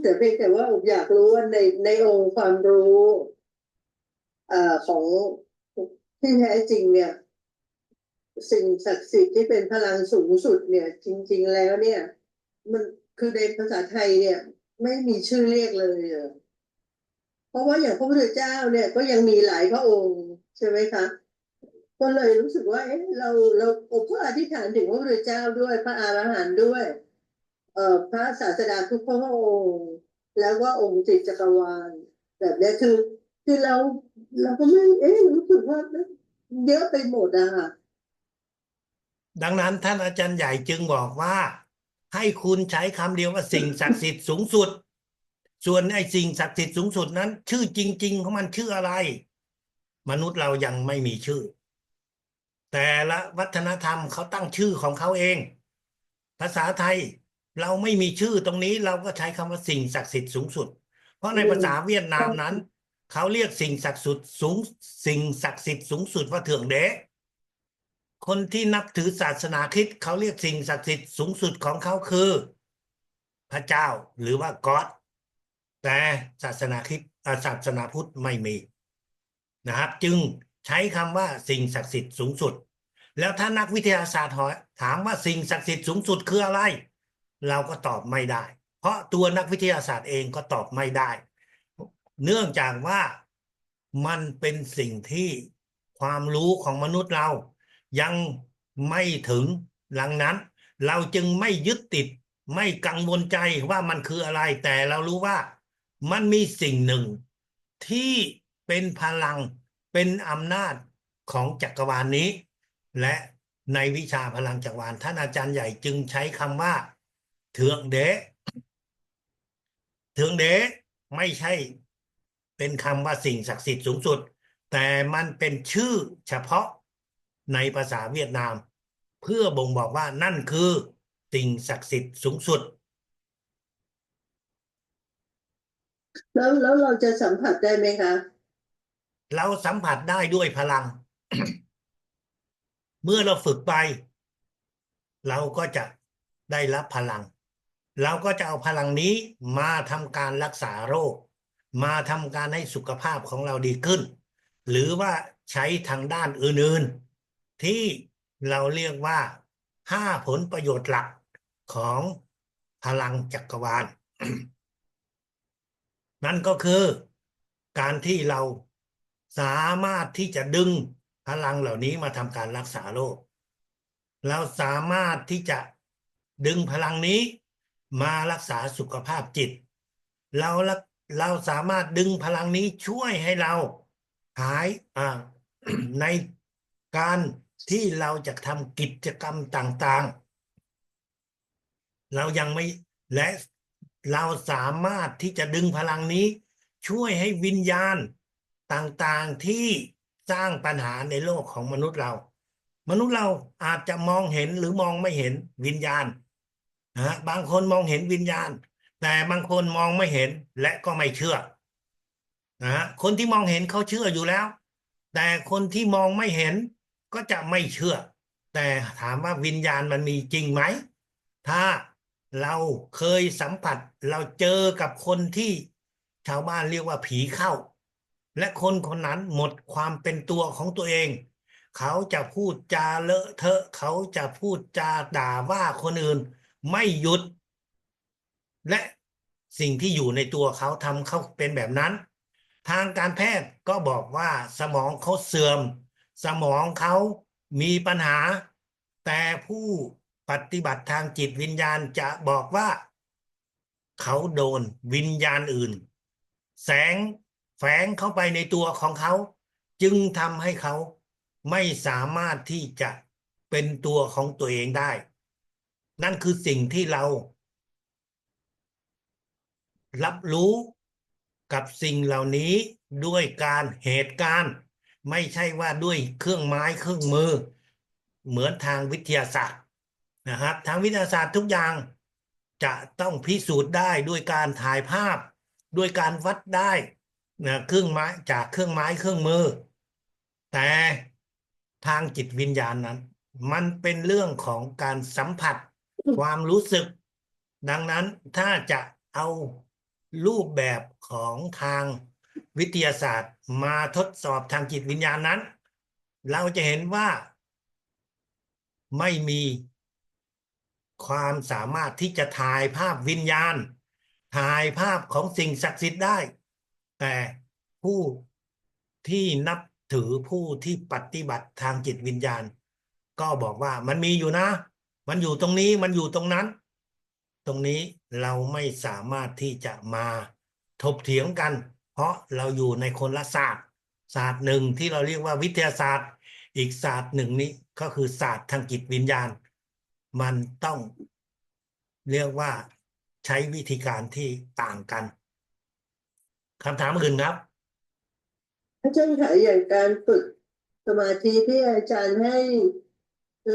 แต่เพียงแต่ว่าผมอยากรู้ว่าในองค์ความรู้ของที่แท้จริงเนี่ยสิ่งศักดิ์สิทธิ์ที่เป็นพลังสูงสุดเนี่ยจริงๆแล้วเนี่ยมันคือในภาษาไทยเนี่ยไม่มีชื่อเรียกเลยเพราะว่าอย่างพระพุทธเจ้าเนี่ยก็ยังมีหลายพระองค์ใช่ไหมคะก็เลยรู้สึกว่าเอ๊ะเราก็อธิษฐานถึงพระพุทธเจ้าด้วยพระอรหันต์ด้วยพระศาสดาทุกพระองค์แล้วก็องค์จิตจักรวาลแบบนี้คือเราก็ไม่เอ๊ะรู้สึกว่าเยอะไปหมดอะค่ะ ดังนั้นท่านอาจารย์ใหญ่จึงบอกว่าให้คุณใช้คำเดียวว่าสิ่งศักดิ์สิทธิ์สูงสุดส่วนไอ้สิ่งศักดิ์สิทธิ์สูงสุดนั้นชื่อจริงๆของมันชื่ออะไรมนุษย์เรายังไม่มีชื่อแต่ละวัฒนธรรมเขาตั้งชื่อของเขาเองภาษาไทยเราไม่มีชื่อตรงนี้เราก็ใช้คำว่าสิ่งศักดิ์สิทธิ์สูงสุดเพราะในภาษาเวียดนามนั้นเขาเรียกสิ่งศักดิ์สิทธิ์สูงสิ่งศักดิ์สิทธิ์สูงสุดว่าเถื่องเด๋ คนที่นับถือศาสนาคริสต์เขาเรียกสิ่งศักดิ์สิทธิ์สูงสุดของเขาคือพระเจ้าหรือว่าก็อดแต่ศาสนาคริสต์ศาสนาพุทธไม่มีนะครับจึงใช้คำว่าสิ่งศักดิ์สิทธิ์สูงสุดแล้วถ้านักวิทยาศาสตร์ถามว่าสิ่งศักดิ์สิทธิ์สูงสุดคืออะไรเราก็ตอบไม่ได้เพราะตัวนักวิทยาศาสตร์เองก็ตอบไม่ได้เนื่องจากว่ามันเป็นสิ่งที่ความรู้ของมนุษย์เรายังไม่ถึงดังนั้นเราจึงไม่ยึดติดไม่กังวลใจว่ามันคืออะไรแต่เรารู้ว่ามันมีสิ่งหนึ่งที่เป็นพลังเป็นอำนาจของจักรวาลนี้และในวิชาพลังจักรวาลท่านอาจารย์ใหญ่จึงใช้คำว่าเถืองเด๋เถืองเด๋ ไม่ใช่เป็นคำว่าสิ่งศักดิ์สิทธิ์สูงสุด แต่มันเป็นชื่อเฉพาะในภาษาเวียดนาม เพื่อบ่งบอกว่านั่นคือสิ่งศักดิ์สิทธิ์สูงสุด แล้วเราจะสัมผัสได้ไหมคะเราสัมผัสได้ด้วยพลัง เมื่อเราฝึกไป เราก็จะได้รับพลัง เราก็จะเอาพลังนี้มาทำการรักษาโรค มาทำการให้สุขภาพของเราดีขึ้น หรือว่าใช้ทางด้านอื่นๆ ที่เราเรียกว่า5 ผลประโยชน์หลักของพลังจักรวาล นั่นก็คือการที่เราสามารถที่จะดึงพลังเหล่านี้มาทำการรักษาโรค เราสามารถที่จะดึงพลังนี้มารักษาสุขภาพจิต เราสามารถดึงพลังนี้ช่วยให้เราหายในการที่เราจะทำกิจกรรมต่างๆ เรายังไม่และเราสามารถที่จะดึงพลังนี้ช่วยให้วิญญาณต่างๆที่สร้างปัญหาในโลกของมนุษย์เราอาจจะมองเห็นหรือมองไม่เห็นวิญญาณนะบางคนมองเห็นวิญญาณ แต่บางคนมองไม่เห็นและก็ไม่เชื่อนะคนที่มองเห็นเขาเชื่ออยู่แล้ว แต่คนที่มองไม่เห็นก็จะไม่เชื่อ แต่ถามว่าวิญญาณมันมีจริงไหม ถ้าเราเคยสัมผัสเราเจอกับคนที่ชาวบ้านเรียกว่าผีเข้า และคนคนนั้นหมดความเป็นตัวของตัวเอง เขาจะพูดจาเลอะเทอะเขาจะพูดจาด่าว่าคนอื่นไม่หยุด และสิ่งที่อยู่ในตัวเขาทำเขาเป็นแบบนั้น ทางการแพทย์ก็บอกว่าสมองเขาเสื่อม สมองเขามีปัญหา แต่ผู้ปฏิบัติทางจิตวิญญาณจะบอกว่า เขาโดนวิญญาณอื่น แสงแฝงเข้าไปในตัวของเขา จึงทำให้เขาไม่สามารถที่จะเป็นตัวของตัวเองได้ นั่นคือสิ่งที่เรารับรู้กับสิ่งเหล่านี้ด้วยการเหตุการณ์ไม่ใช่ว่าด้วยเครื่องไม้เครื่องมือเหมือนทางวิทยาศาสตร์นะครับทางวิทยาศาสตร์ทุกอย่างจะต้องพิสูจน์ได้ด้วยการถ่ายภาพด้วยการวัดได้นะเครื่องไม้จากเครื่องไม้เครื่องมือแต่ทางจิตวิญญาณนั้นมันเป็นเรื่องของการสัมผัสความรู้สึกดังนั้นถ้าจะเอารูปแบบของทางวิทยาศาสตร์มาทดสอบทางจิตวิญญาณนั้นเราจะเห็นว่าไม่มีความสามารถที่จะถ่ายภาพวิญญาณถ่ายภาพของสิ่งศักดิ์สิทธิ์ได้ แต่ผู้ที่นับถือผู้ที่ปฏิบัติทางจิตวิญญาณ ก็บอกว่ามันมีอยู่นะ มันอยู่ตรงนี้มันอยู่ตรงนั้น ตรงนี้เราไม่สามารถที่จะมาถกเถียงกัน เพราะเราอยู่ในคนละศาสตร์หนึ่งที่เราเรียกว่าวิทยาศาสตร์ อีกศาสตร์หนึ่งนี้ก็คือศาสตร์ทางจิตวิญญาณ มันต้องเรียกว่าใช้วิธีการที่ต่างกันคำถามอื่นครับ อาจารย์คะอย่างการฝึกสมาธิที่อาจารย์ให้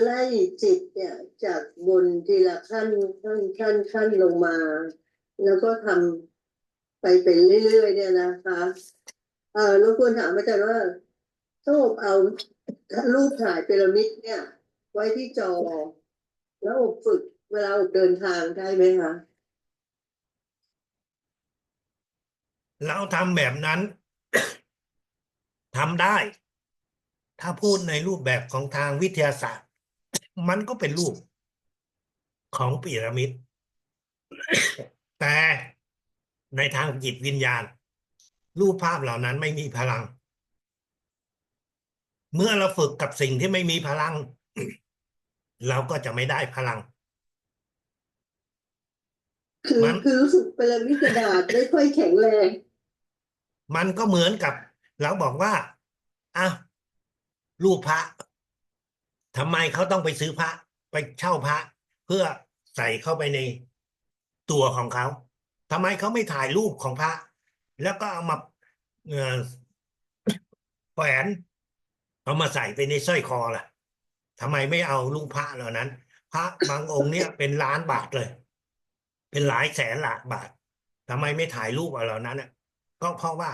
ไล่จิตเนี่ยจากบนทีละขั้นลงมา แล้วก็ทำไปเรื่อยๆเนี่ยนะคะรบกวนถามอาจารย์ว่าถ้าอบเอารูปถ่ายพีระมิดเนี่ย ไว้ที่จอ แล้วอบฝึกเวลาอบเดินทางได้ไหมคะ เราทำแบบนั้น ทำได้ ถ้าพูดในรูปแบบของทางวิทยาศาสตร์ มันก็เป็นรูปของพีระมิด แต่ในทางจิตวิญญาณ รูปภาพเหล่านั้นไม่มีพลัง เมื่อเราฝึกกับสิ่งที่ไม่มีพลัง เราก็จะไม่ได้พลัง มัน รู้สึกพีระมิดกระดาษไม่ค่อยแข็งแรง มันก็เหมือนกับเราบอกว่าอ่ะรูปพระทำไมเขาต้องไปซื้อพระไปเช่าพระ เพื่อใส่เข้าไปในตัวของเขาทำไมเขาไม่ถ่ายรูปของพระ แล้วก็เอามาเอ่อแขวนเอามาใส่ไปในสร้อยคอล่ะทำไมไม่เอารูปพระเหล่านั้นพระบางองค์เนี่ยเป็นล้านบาทเลยเป็นหลายแสนล้านบาททำไมไม่ถ่ายรูปเอาเหล่านั้นน่ะก็เพราะว่า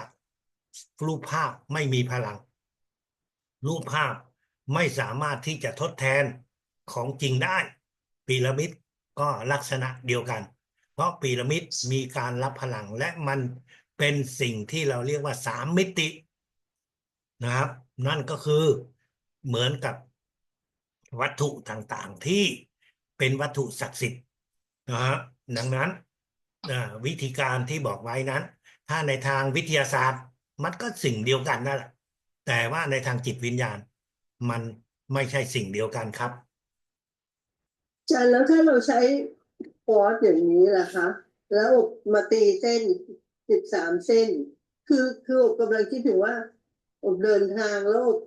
รูปภาพไม่มีพลังรูปภาพไม่สามารถที่จะทดแทนของจริงได้พีระมิดก็ลักษณะเดียวกันเพราะพีระมิดมีการรับพลังและมันเป็นสิ่งที่เราเรียกว่า3 มิตินะครับนั่นก็คือเหมือนกับวัตถุต่างๆที่เป็นวัตถุศักดิ์สิทธิ์นะฮะดังนั้นวิธีการที่บอกไว้นั้นถ้าในทางวิทยาศาสตร์มันก็สิ่งเดียวกันนั่นแหละแต่ว่าในทางจิตวิญญาณมันไม่ใช่สิ่งเดียวกันครับ อาจารย์แล้วถ้าเราใช้ฟอสอย่างนี้ล่ะคะแล้วอบมาตีเส้น13 เส้นคืออบกำลังคิดถึงว่าอบเดินทางแล้วอบ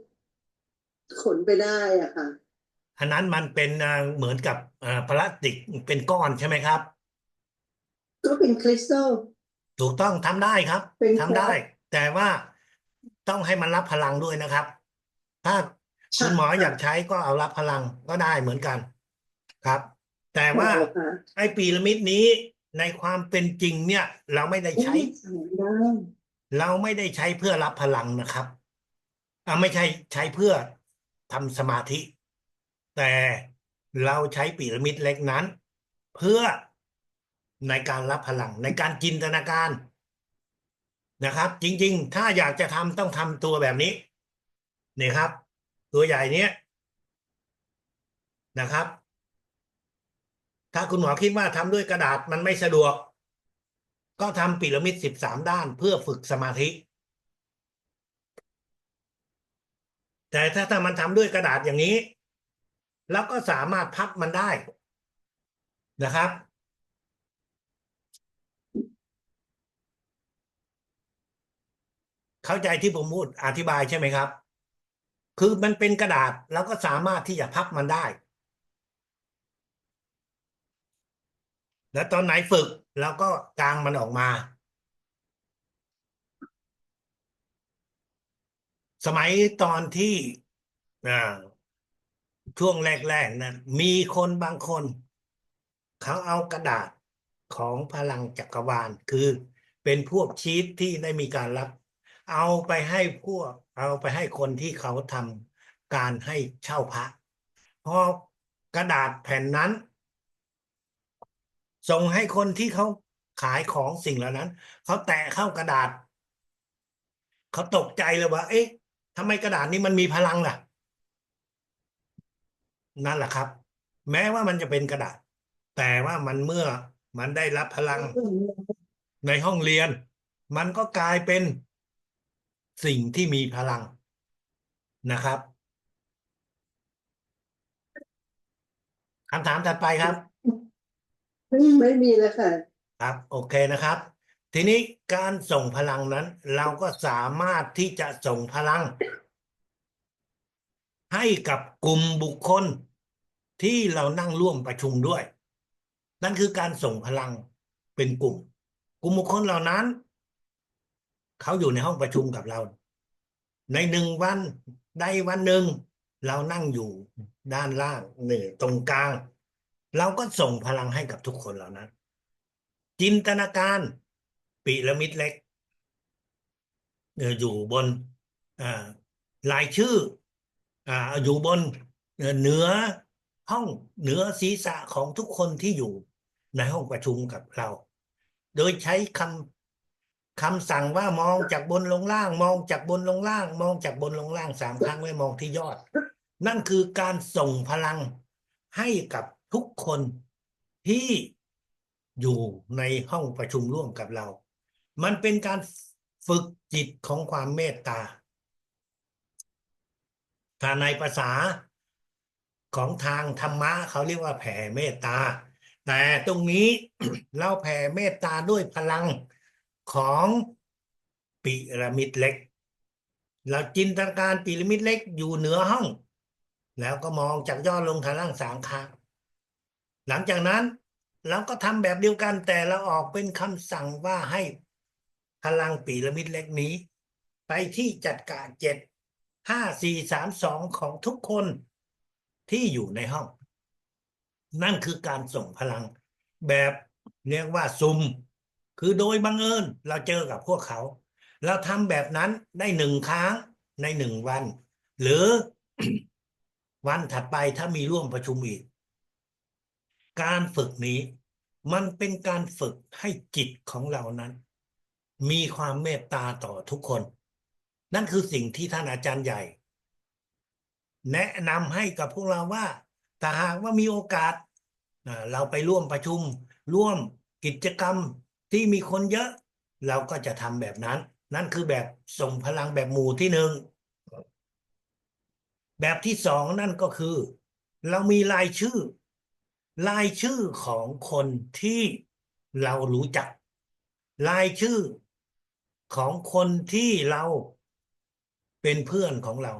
ขนไปได้อ่ะค่ะอันนั้นมันเป็นเหมือนกับพลาสติกเป็นก้อนใช่ไหมครับก็เป็นคริสตัลถูกต้องทำได้ครับเป็นคทำได้วอร์ตแต่ว่าต้องให้มันรับพลังด้วยนะครับถ้าคุณค่ะหมออยากค่ะใช้ก็เอารับพลังก็ได้เหมือนกันครับแต่อ๋อว่าค่ะไอ้พีระมิดนี้ในความเป็นจริงเนี่ยเราไม่ได้โอ้ใช้ได้ เราไม่ได้ใช้เพื่อรับพลังนะครับไม่ใช่ใช้เพื่อทำสมาธิแต่เราใช้พีระมิดเล็กนั้นเพื่อในการรับพลังในการจินตนาการนะครับจริงๆถ้าอยากจะทำต้องทำตัวแบบนี้นี่ครับตัวใหญ่เนี้ยนะครับถ้าคุณหมอคิดว่าทำด้วยกระดาษมันไม่สะดวกก็ทำพีระมิด13 ด้านเพื่อฝึกสมาธิแต่ถ้ามันทำด้วยกระดาษอย่างนี้แล้วก็สามารถพับมันได้นะครับเข้าใจที่ผมพูดอธิบายใช่ไหมครับคือมันเป็นกระดาษแล้วก็สามารถที่จะพับมันได้แล้วตอนไหนฝึกเราก็กางมันออกมาสมัยตอนที่อ่า ช่วงแรกๆนั้นมีคนบางคนเขาเอากระดาษของพลังจักรวาลคือเป็นพวกชีทที่ได้มีการรับเอาไปให้เอาไปให้คนที่เขาทำการให้เช่าพระพอกระดาษแผ่นนั้นส่งให้คนที่เขาขายของสิ่งเหล่านั้นเขาแตะเข้ากระดาษเขาตกใจเลยว่าเอ๊ะทำไมกระดาษนี้มันมีพลังล่ะ นั่นแหละครับแม้ว่ามันจะเป็นกระดาษแต่ว่ามันเมื่อมันได้รับพลังในห้องเรียนมันก็กลายเป็นสิ่งที่มีพลังนะครับคำถามถัดไปครับไม่มีแล้วค่ะครับโอเคนะครับทีนี้การส่งพลังนั้นเราก็สามารถที่จะส่งพลังให้กับกลุ่มบุคคลที่เรานั่งร่วมประชุมด้วยนั่นคือการส่งพลังเป็นกลุ่มบุคคลเหล่านั้น เขาอยู่ในห้องประชุมกับเราใน1 วันใดวันหนึ่งเรานั่งอยู่ด้านล่างตรงกลางเราก็ส่งพลังให้กับทุกคนเหล่านั้นจินตนาการพีระมิดเล็กอยู่บนอ่ารายชื่ออ่าอยู่บนเหนือห้องเหนือศีรษะของทุกคนที่อยู่ในห้องประชุมกับเราโดยใช้คำสั่งว่ามองจากบนลงล่างมองจากบนลงล่างมองจากบนลงล่าง3 ครั้งไม่มองที่ยอดนั่นคือการส่งพลังให้กับทุกคนที่อยู่ในห้องประชุมร่วมกับเรามันเป็นการฝึกจิตของความเมตตาถ้าในภาษาของทางธรรมะเขาเรียกว่าแผ่เมตตาแต่ตรงนี้ เราแผ่เมตตาด้วยพลังของพีระมิดเล็กเราจินตนาการพีระมิดเล็กอยู่เหนือห้องแล้วก็มองจากยอดลงทางล่าง3 ครั้งหลังจากนั้นเราก็ทำแบบเดียวกันแต่เราออกเป็นคำสั่งว่าให้ พลังปีระมิดเล็กนี้ ไปที่จัดการ7 5 4 3 2ของทุกคนที่อยู่ในห้อง นั่นคือการส่งพลังแบบเรียกว่าซุ่มคือโดยบังเอิญเราเจอกับพวกเขา เราทำแบบนั้นได้1 ครั้งใน1 วัน หรือ วันถัดไปถ้ามีร่วมประชุมอีก การฝึกนี้มันเป็นการฝึกให้จิตของเรานั้น มีความเมตตาต่อทุกคน นั่นคือสิ่งที่ท่านอาจารย์ใหญ่ แนะนำให้กับพวกเราว่าถ้าหากว่ามีโอกาสเราไปร่วมประชุมร่วมกิจกรรมที่มีคนเยอะ เราก็จะทำแบบนั้น นั่นคือแบบส่งพลังแบบหมู่ที่1 แบบที่2นั่นก็คือ เรามีรายชื่อของคนที่เรารู้จัก รายชื่อของคนที่เราเป็นเพื่อนของเรา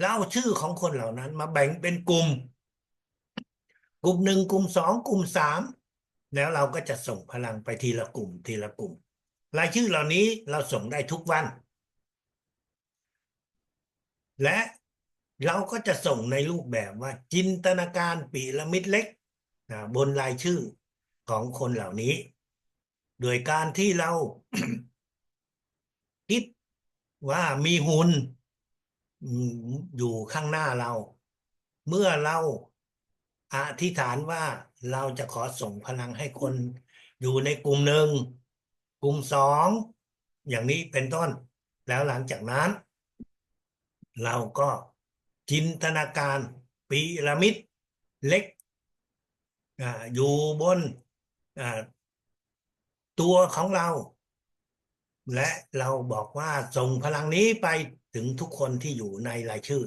แล้วเอาชื่อของคนเหล่านั้นมาแบ่งเป็นกลุ่ม กลุ่ม1กลุ่ม2กลุ่ม3แล้วเราก็จะส่งพลังไปทีละกลุ่มทีละกลุ่ม รายชื่อเหล่านี้เราส่งได้ทุกวัน และเราก็จะส่งในรูปแบบว่าจินตนาการปีระมิดเล็กบนรายชื่อของคนเหล่านี้ โดยการที่เรา คิดว่ามีหุ่นอยู่ข้างหน้าเรา เมื่อเราอธิษฐานว่าเราจะขอส่งพลังให้คนอยู่ในกลุ่ม1กลุ่ม2อย่างนี้เป็นต้น แล้วหลังจากนั้น เราก็จินตนาการพีระมิดเล็กอยู่บนตัวของเรา และเราบอกว่าส่งพลังนี้ไปถึงทุกคนที่อยู่ในรายชื่อ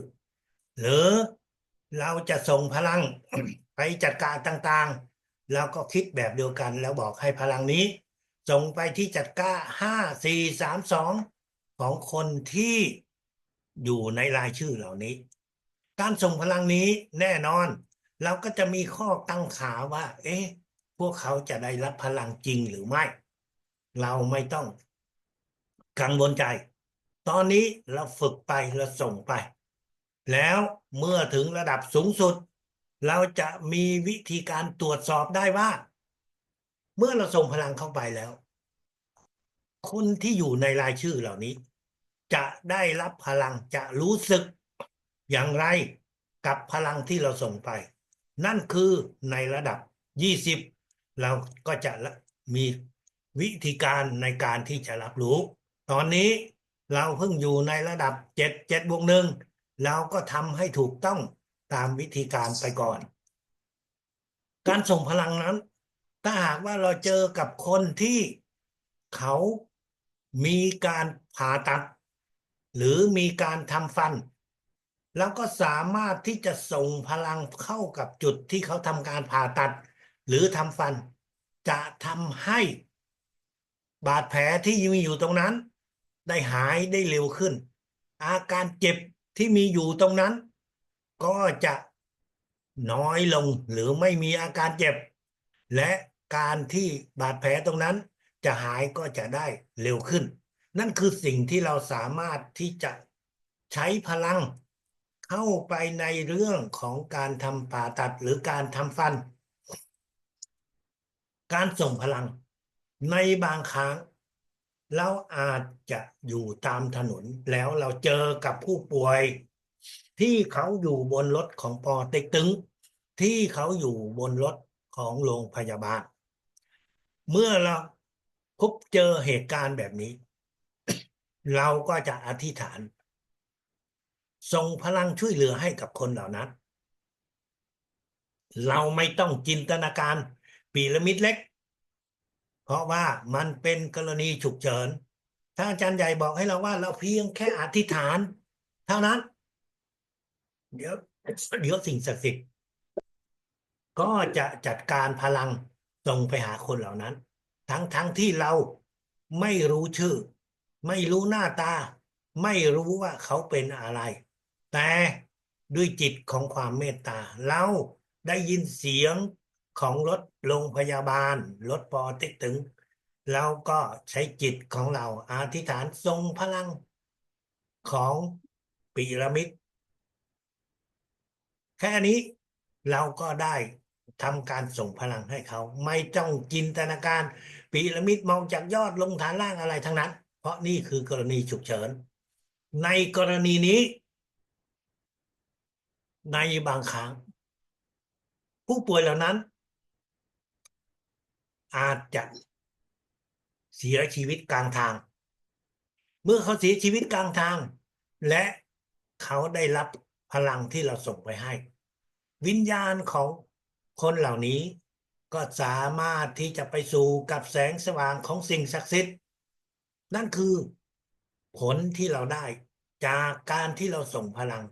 หรือเราจะส่งพลัง ไปจัดการต่างๆเราก็คิดแบบเดียวกันแล้วบอกให้พลังนี้ส่งไปที่จัดการ5 4 3 2ของคนที่อยู่ในรายชื่อเหล่านี้ การส่งพลังนี้แน่นอนเราก็จะมีข้อตั้งขาว่าพวกเขาจะได้รับพลังจริงหรือไม่ เราไม่ต้องกังวลใจ ตอนนี้เราฝึกไปเราส่งไป แล้วเมื่อถึงระดับสูงสุด เราจะมีวิธีการตรวจสอบได้ว่า เมื่อเราส่งพลังเข้าไปแล้ว คนที่อยู่ในรายชื่อเหล่านี้ จะได้รับพลังจะรู้สึกอย่างไรกับพลังที่เราส่งไป นั่นคือในระดับ20เราก็จะมีวิธีการในการที่จะรับรู้ ตอนนี้เราเพิ่งอยู่ในระดับ7 บวก 1เราก็ทำให้ถูกต้องตามวิธีการไปก่อน การส่งพลังนั้น ถ้าหากว่าเราเจอกับคนที่เขามีการผ่าตัด หรือมีการทำฟัน แล้วก็สามารถที่จะส่งพลังเข้ากับจุดที่เขาทำการผ่าตัด หรือทำฟัน จะทำให้บาดแผลที่มีอยู่ตรงนั้น ได้หายได้เร็วขึ้น อาการเจ็บที่มีอยู่ตรงนั้น ก็จะน้อยลงหรือไม่มีอาการเจ็บ และการที่บาดแผลตรงนั้นจะหายก็จะได้เร็วขึ้น นั่นคือสิ่งที่เราสามารถที่จะใช้พลังเข้าไปในเรื่องของการทำผ่าตัดหรือการทำฟัน การส่งพลังในบางครั้งเราอาจจะอยู่ตามถนนแล้วเราเจอกับผู้ป่วยที่เขาอยู่บนรถของปอเต็กตึงที่เขาอยู่บนรถของโรงพยาบาล เมื่อเราพบเจอเหตุการณ์แบบนี้ เราก็จะอธิษฐานส่งพลังช่วยเหลือให้กับคนเหล่านั้น เราไม่ต้องจินตนาการพีระมิดเล็ก เพราะว่ามันเป็นกรณีฉุกเฉิน ถ้าอาจารย์ใหญ่บอกให้เราว่าเราเพียงแค่อธิษฐาน เท่านั้น เดี๋ยวสิ่งศักดิ์สิทธิ์ก็จะจัดการพลังส่งไปหาคนเหล่านั้น ทั้งที่เราไม่รู้ชื่อ ไม่รู้หน้าตา ไม่รู้ว่าเขาเป็นอะไร แต่ด้วยจิตของความเมตตา เราได้ยินเสียงของรถโรงพยาบาลรถปอเต็กตึง แล้วก็ใช้จิตของเราอธิษฐานทรงพลังของพีระมิดแค่นี้เราก็ได้ทำการส่งพลังให้เขาไม่ต้องจินตนาการพีระมิดมองจากยอดลงฐานล่างอะไรทั้งนั้นเพราะนี่คือกรณีฉุกเฉินในกรณีนี้ในบางครั้งผู้ป่วยเหล่านั้นอาจจะเสียชีวิตกลางทาง เมื่อเขาเสียชีวิตกลางทาง และเขาได้รับพลังที่เราส่งไปให้ วิญญาณของคนเหล่านี้ก็สามารถที่จะไปสู่กับแสงสว่างของสิ่งศักดิ์สิทธิ์นั่นคือผลที่เราได้จากการที่เราส่งพลัง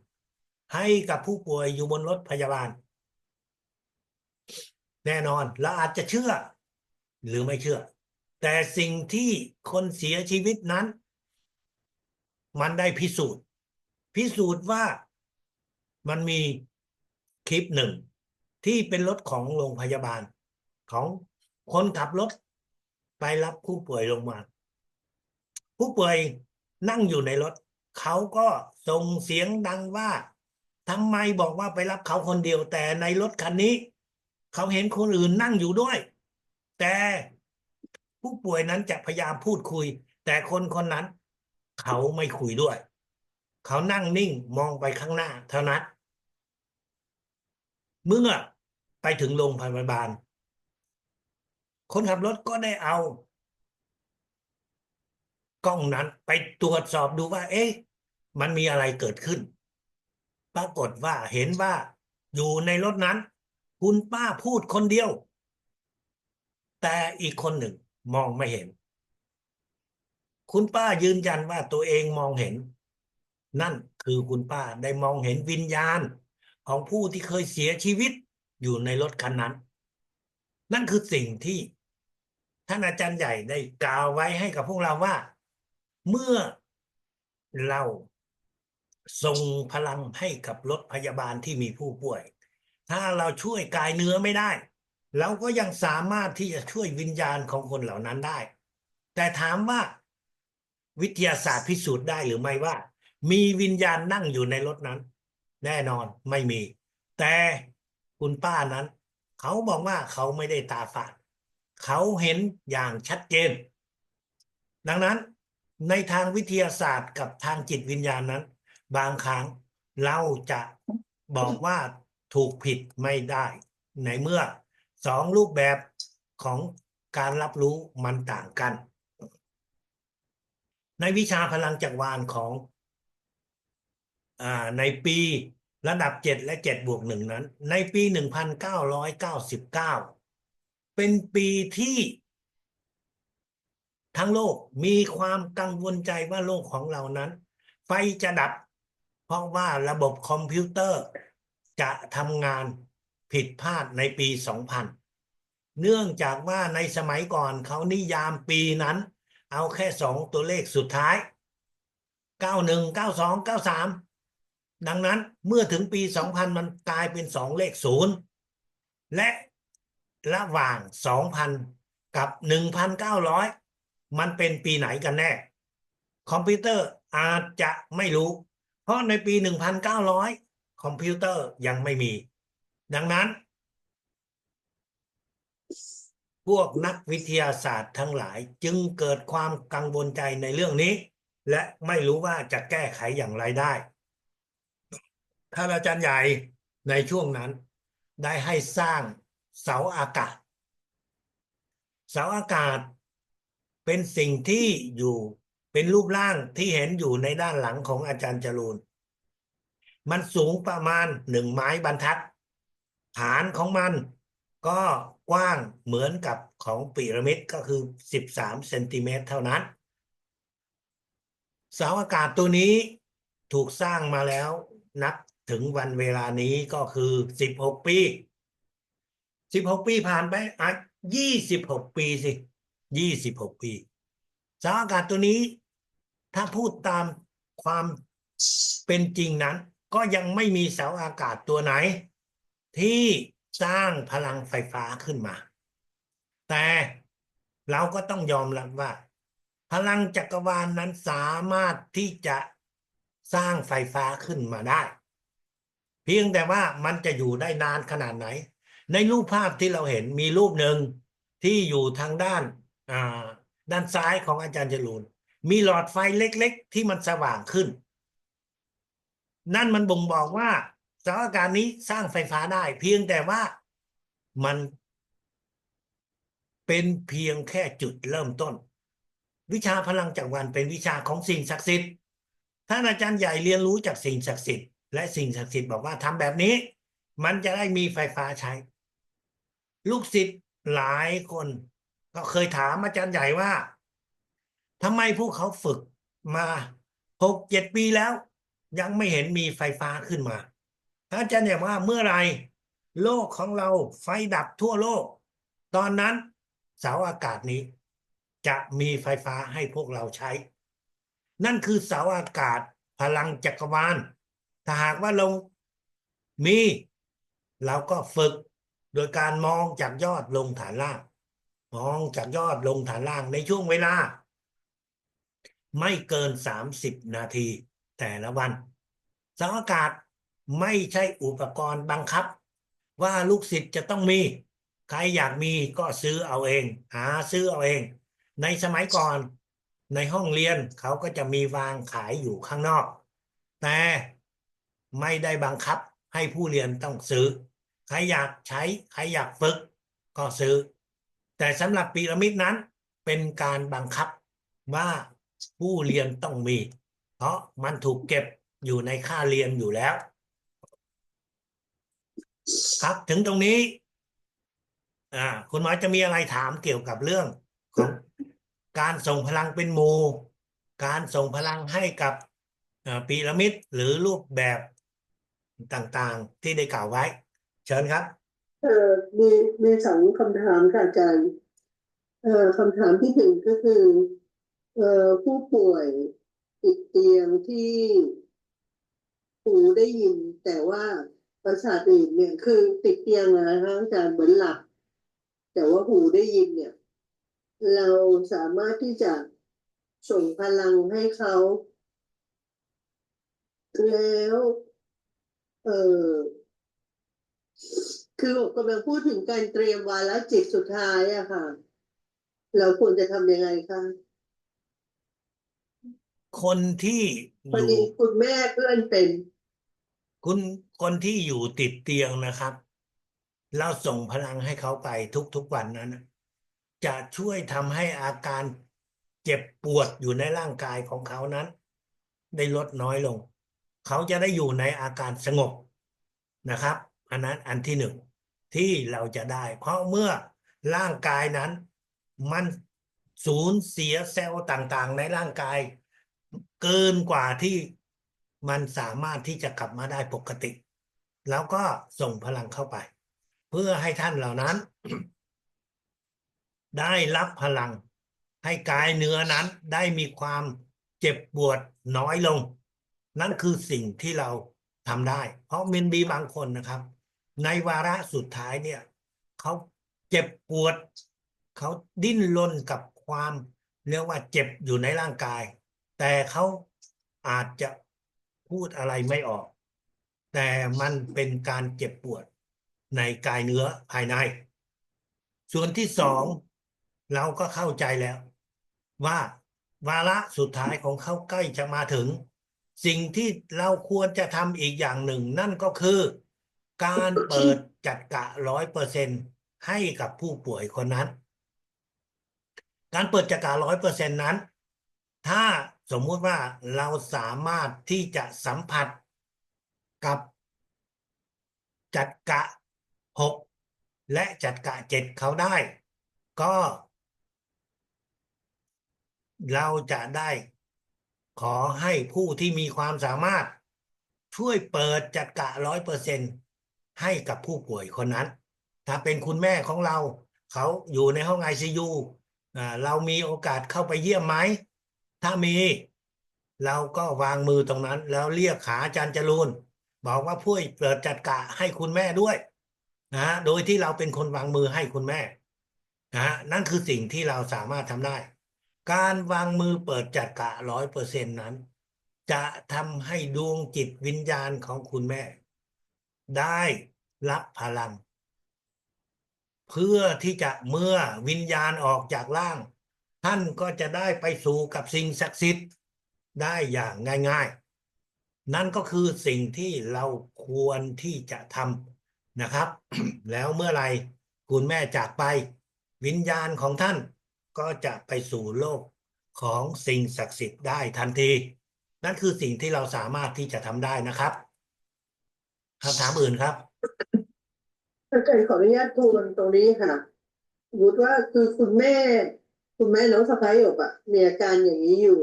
ให้กับผู้ป่วยอยู่บนรถพยาบาลแน่นอนเราอาจจะเชื่อหรือไม่เชื่อแต่สิ่งที่คนเสียชีวิตนั้นมันได้พิสูจน์ว่ามันมีคลิปหนึ่งที่เป็นรถของโรงพยาบาลของคนขับรถไปรับผู้ป่วยลงมาผู้ป่วยนั่งอยู่ในรถเขาก็ส่งเสียงดังว่าทำไมบอกว่าไปรับเขาคนเดียวแต่ในรถคันนี้เขาเห็นคนอื่นนั่งอยู่ด้วยแต่ผู้ป่วยนั้นจะพยายามพูดคุยแต่คนคนนั้นเขาไม่คุยด้วยเขานั่งนิ่งมองไปข้างหน้าเท่านั้นเมื่อไปถึงโรงพยาบาลคนขับรถก็ได้เอากล้องนั้นไปตรวจสอบดูว่าเอ๊ะมันมีอะไรเกิดขึ้นปรากฏว่าเห็นว่าอยู่ในรถนั้นคุณป้าพูดคนเดียวแต่อีกคนหนึ่งมองไม่เห็นคุณป้ายืนยันว่าตัวเองมองเห็นนั่นคือคุณป้าได้มองเห็นวิญญาณของผู้ที่เคยเสียชีวิตอยู่ในรถคันนั้นนั่นคือสิ่งที่ท่านอาจารย์ใหญ่ได้กล่าวไว้ให้กับพวกเราว่าเมื่อเราส่งพลังให้กับรถพยาบาลที่มีผู้ป่วยถ้าเราช่วยกายเนื้อไม่ได้เราก็ยังสามารถที่จะช่วยวิญญาณของคนเหล่านั้นได้แต่ถามว่าวิทยาศาสตร์พิสูจน์ได้หรือไม่ว่ามีวิญญาณนั่งอยู่ในรถนั้นแน่นอนไม่มีแต่คุณป้านั้นเขาบอกว่าเขาไม่ได้ตาฝาดเขาเห็นอย่างชัดเจนดังนั้นในทางวิทยาศาสตร์กับทางจิตวิญญาณนั้นบางครั้งเราจะบอกว่าถูกผิดไม่ได้ในเมื่อสองรูปแบบของการรับรู้มันต่างกันในวิชาพลังจักรวาลของในปีระดับ7และ7+1นั้นในปี1999เป็นปีที่ทั้งโลกมีความกังวลใจว่าโลกของเรานั้นไฟจะดับเพราะว่าระบบคอมพิวเตอร์จะทำงานผิดพลาดในปี 2000เนื่องจากว่าในสมัยก่อนเขานิยามปีนั้นเอาแค่2ตัวเลขสุดท้าย91 92 93ดังนั้นเมื่อถึงปี 2000มันกลายเป็น2เลข0และระหว่าง 2,000 กับ 1,900มันเป็นปีไหนกันแน่คอมพิวเตอร์อาจจะไม่รู้เพราะในปี 1,900คอมพิวเตอร์ยังไม่มีดังนั้นพวกนักวิทยาศาสตร์ทั้งหลายจึงเกิดความกังวลใจในเรื่องนี้และไม่รู้ว่าจะแก้ไขอย่างไรได้ท่านอาจารย์ใหญ่ในช่วงนั้นได้ให้สร้างเสาอากาศเสาอากาศเป็นสิ่งที่อยู่เป็นรูปร่างที่เห็นอยู่ในด้านหลังของอาจารย์จรูนมันสูงประมาณ1 ไม้บรรทัดฐานของมันก็กว้างเหมือนกับของพีระมิดก็คือ13 เซนติเมตรเท่านั้นเสาอากาศตัวนี้ถูกสร้างมาแล้วนับถึงวันเวลานี้ก็คือ16 ปีผ่านไป26 ปีสิ26 ปีเสาอากาศตัวนี้ถ้าพูดตามความเป็นจริงนั้นก็ยังไม่มีเสาอากาศตัวไหนที่สร้างพลังไฟฟ้าขึ้นมาแต่ เราก็ต้องยอมรับว่า พลังจักรวาลนั้นสามารถที่จะสร้างไฟฟ้าขึ้นมาได้ เพียงแต่ว่ามันจะอยู่ได้นานขนาดไหน ในรูปภาพที่เราเห็นมีรูปหนึ่งที่อยู่ทางอ่าด้านซ้ายของอาจารย์จรูนมีหลอดไฟเล็กๆที่มันสว่างขึ้น นั่นมันบ่งบอกว่าเสาอากาศนี้สร้างไฟฟ้าได้ เพียงแต่ว่ามันเป็นเพียงแค่จุดเริ่มต้น วิชาพลังจักรวาลเป็นวิชาของสิ่งศักดิ์สิทธิ์ท่านอาจารย์ใหญ่เรียนรู้จากสิ่งศักดิ์สิทธิ์และสิ่งศักดิ์สิทธิ์บอกว่าทำแบบนี้ มันจะได้มีไฟฟ้าใช้ ลูกศิษย์หลายคนก็เคยถามอาจารย์ใหญ่ว่าทำไมพวกเขาฝึกมา6-7 ปีแล้ว ยังไม่เห็นมีไฟฟ้าขึ้นมาอาจารย์ใหญ่ว่าเมื่อไหร่โลกของเราไฟดับทั่วโลก ตอนนั้นเสาอากาศนี้จะมีไฟฟ้าให้พวกเราใช้ นั่นคือเสาอากาศพลังจักรวาลถ้าหากว่าเรามีเราก็ฝึกโดยการมองจากยอดลงฐานล่าง มองจากยอดลงฐานล่างในช่วงเวลา ไม่เกิน30 นาทีแต่ละวันเสาอากาศไม่ใช่อุปกรณ์บังคับ ว่าลูกศิษย์จะต้องมี ใครอยากมีก็ซื้อเอาเอง หาซื้อเอาเอง ในสมัยก่อนในห้องเรียนเขาก็จะมีวางขายอยู่ข้างนอก แต่ไม่ได้บังคับให้ผู้เรียนต้องซื้อ ใครอยากใช้ใครอยากฝึกก็ซื้อ แต่สำหรับพีระมิดนั้นเป็นการบังคับว่าผู้เรียนต้องมี เพราะมันถูกเก็บอยู่ในค่าเรียนอยู่แล้ว ครับถึงตรงนี้คุณหมอจะมีอะไรถามเกี่ยวกับเรื่องของการส่งพลังเป็นหมู่การส่งพลังให้กับพีระมิดหรือรูปแบบต่างๆที่ได้กล่าวไว้ เชิญครับ มีสองคำถามค่ะอาจารย์คำถามที่หนึ่งก็คือผู้ป่วยติดเตียงที่หูได้ยินแต่ว่าประสาทอื่นเนี่ยคือติดเตียงนะคะอาจารย์เหมือนหลับแต่ว่าหูได้ยินเนี่ยเราสามารถที่จะส่งพลังให้เขาแล้วเออคือผมกำลังพูดถึงการเตรียมวาระจิตสุดท้ายอะค่ะเราควรจะทำยังไงคะ คนที่พออยู่ ดีคุณแม่เพื่อนเป็นคนที่อยู่ติดเตียงนะครับ เราส่งพลังให้เขาไปทุกวันนั้นนะจะช่วยทำให้อาการเจ็บปวดอยู่ในร่างกายของเขานั้น ได้ลดน้อยลง เขาจะได้อยู่ในอาการสงบนะครับ อันนั้นอันที่หนึ่งที่เราจะได้ เพราะเมื่อร่างกายนั้นมันสูญเสียเซลล์ต่างๆในร่างกาย เกินกว่าที่มันสามารถที่จะกลับมาได้ปกติ แล้วก็ส่งพลังเข้าไป เพื่อให้ท่านเหล่านั้น ได้รับพลังให้กายเนื้อนั้นได้มีความเจ็บปวดน้อยลง นั่นคือสิ่งที่เราทำได้ เพราะมันมีบางคนนะครับ ในวาระสุดท้ายเนี่ยเขาเจ็บปวดเขาดิ้นรนกับความเรียกว่าเจ็บอยู่ในร่างกาย แต่เขาอาจจะพูดอะไรไม่ออก แต่มันเป็นการเจ็บปวดในกายเนื้อภายใน ส่วนที่สองเราก็เข้าใจแล้วว่าวาระสุดท้ายของเขาใกล้จะมาถึง สิ่งที่เราควรจะทำอีกอย่างหนึ่ง นั่นก็คือการเปิดจัดกะ100%ให้กับผู้ป่วยคนนั้น การเปิดจัดกะ100%นั้น ถ้าสมมุติว่าเราสามารถที่จะสัมผัสกับจัดกะ6และจัดกะ7เขาได้ ก็เราจะได้ขอให้ผู้ที่มีความสามารถช่วยเปิดจัดกะ100%ให้กับผู้ป่วยคนนั้น ถ้าเป็นคุณแม่ของเราเขาอยู่ในห้อง ICU เรามีโอกาสเข้าไปเยี่ยมไหม ถ้ามีเราก็วางมือตรงนั้น แล้วเรียกหาอาจารย์จรูนบอกว่าผู้เปิดจัดกะให้คุณแม่ด้วยโดยที่เราเป็นคนวางมือให้คุณแม่ นั่นคือสิ่งที่เราสามารถทำได้ การวางมือเปิดจักระ100%นั้น จะทำให้ดวงจิตวิญญาณของคุณแม่ ได้รับพลัง เพื่อที่จะเมื่อวิญญาณออกจากร่าง ท่านก็จะได้ไปสู่กับสิ่งศักดิ์สิทธิ์ได้อย่างง่ายๆ นั่นก็คือสิ่งที่เราควรที่จะทำนะครับ แล้วเมื่อไหร่คุณแม่จากไป วิญญาณของท่านก็จะไปสู่โลกของสิ่งศักดิ์สิทธิ์ได้ทันที นั่นคือสิ่งที่เราสามารถที่จะทำได้นะครับคำถามอื่นครับ อาจารย์ขออนุญาตทวนตรงนี้ค่ะสมมติว่าคือคุณแม่น้องสะใภ้อบอ่ะมีอาการอย่างนี้อยู่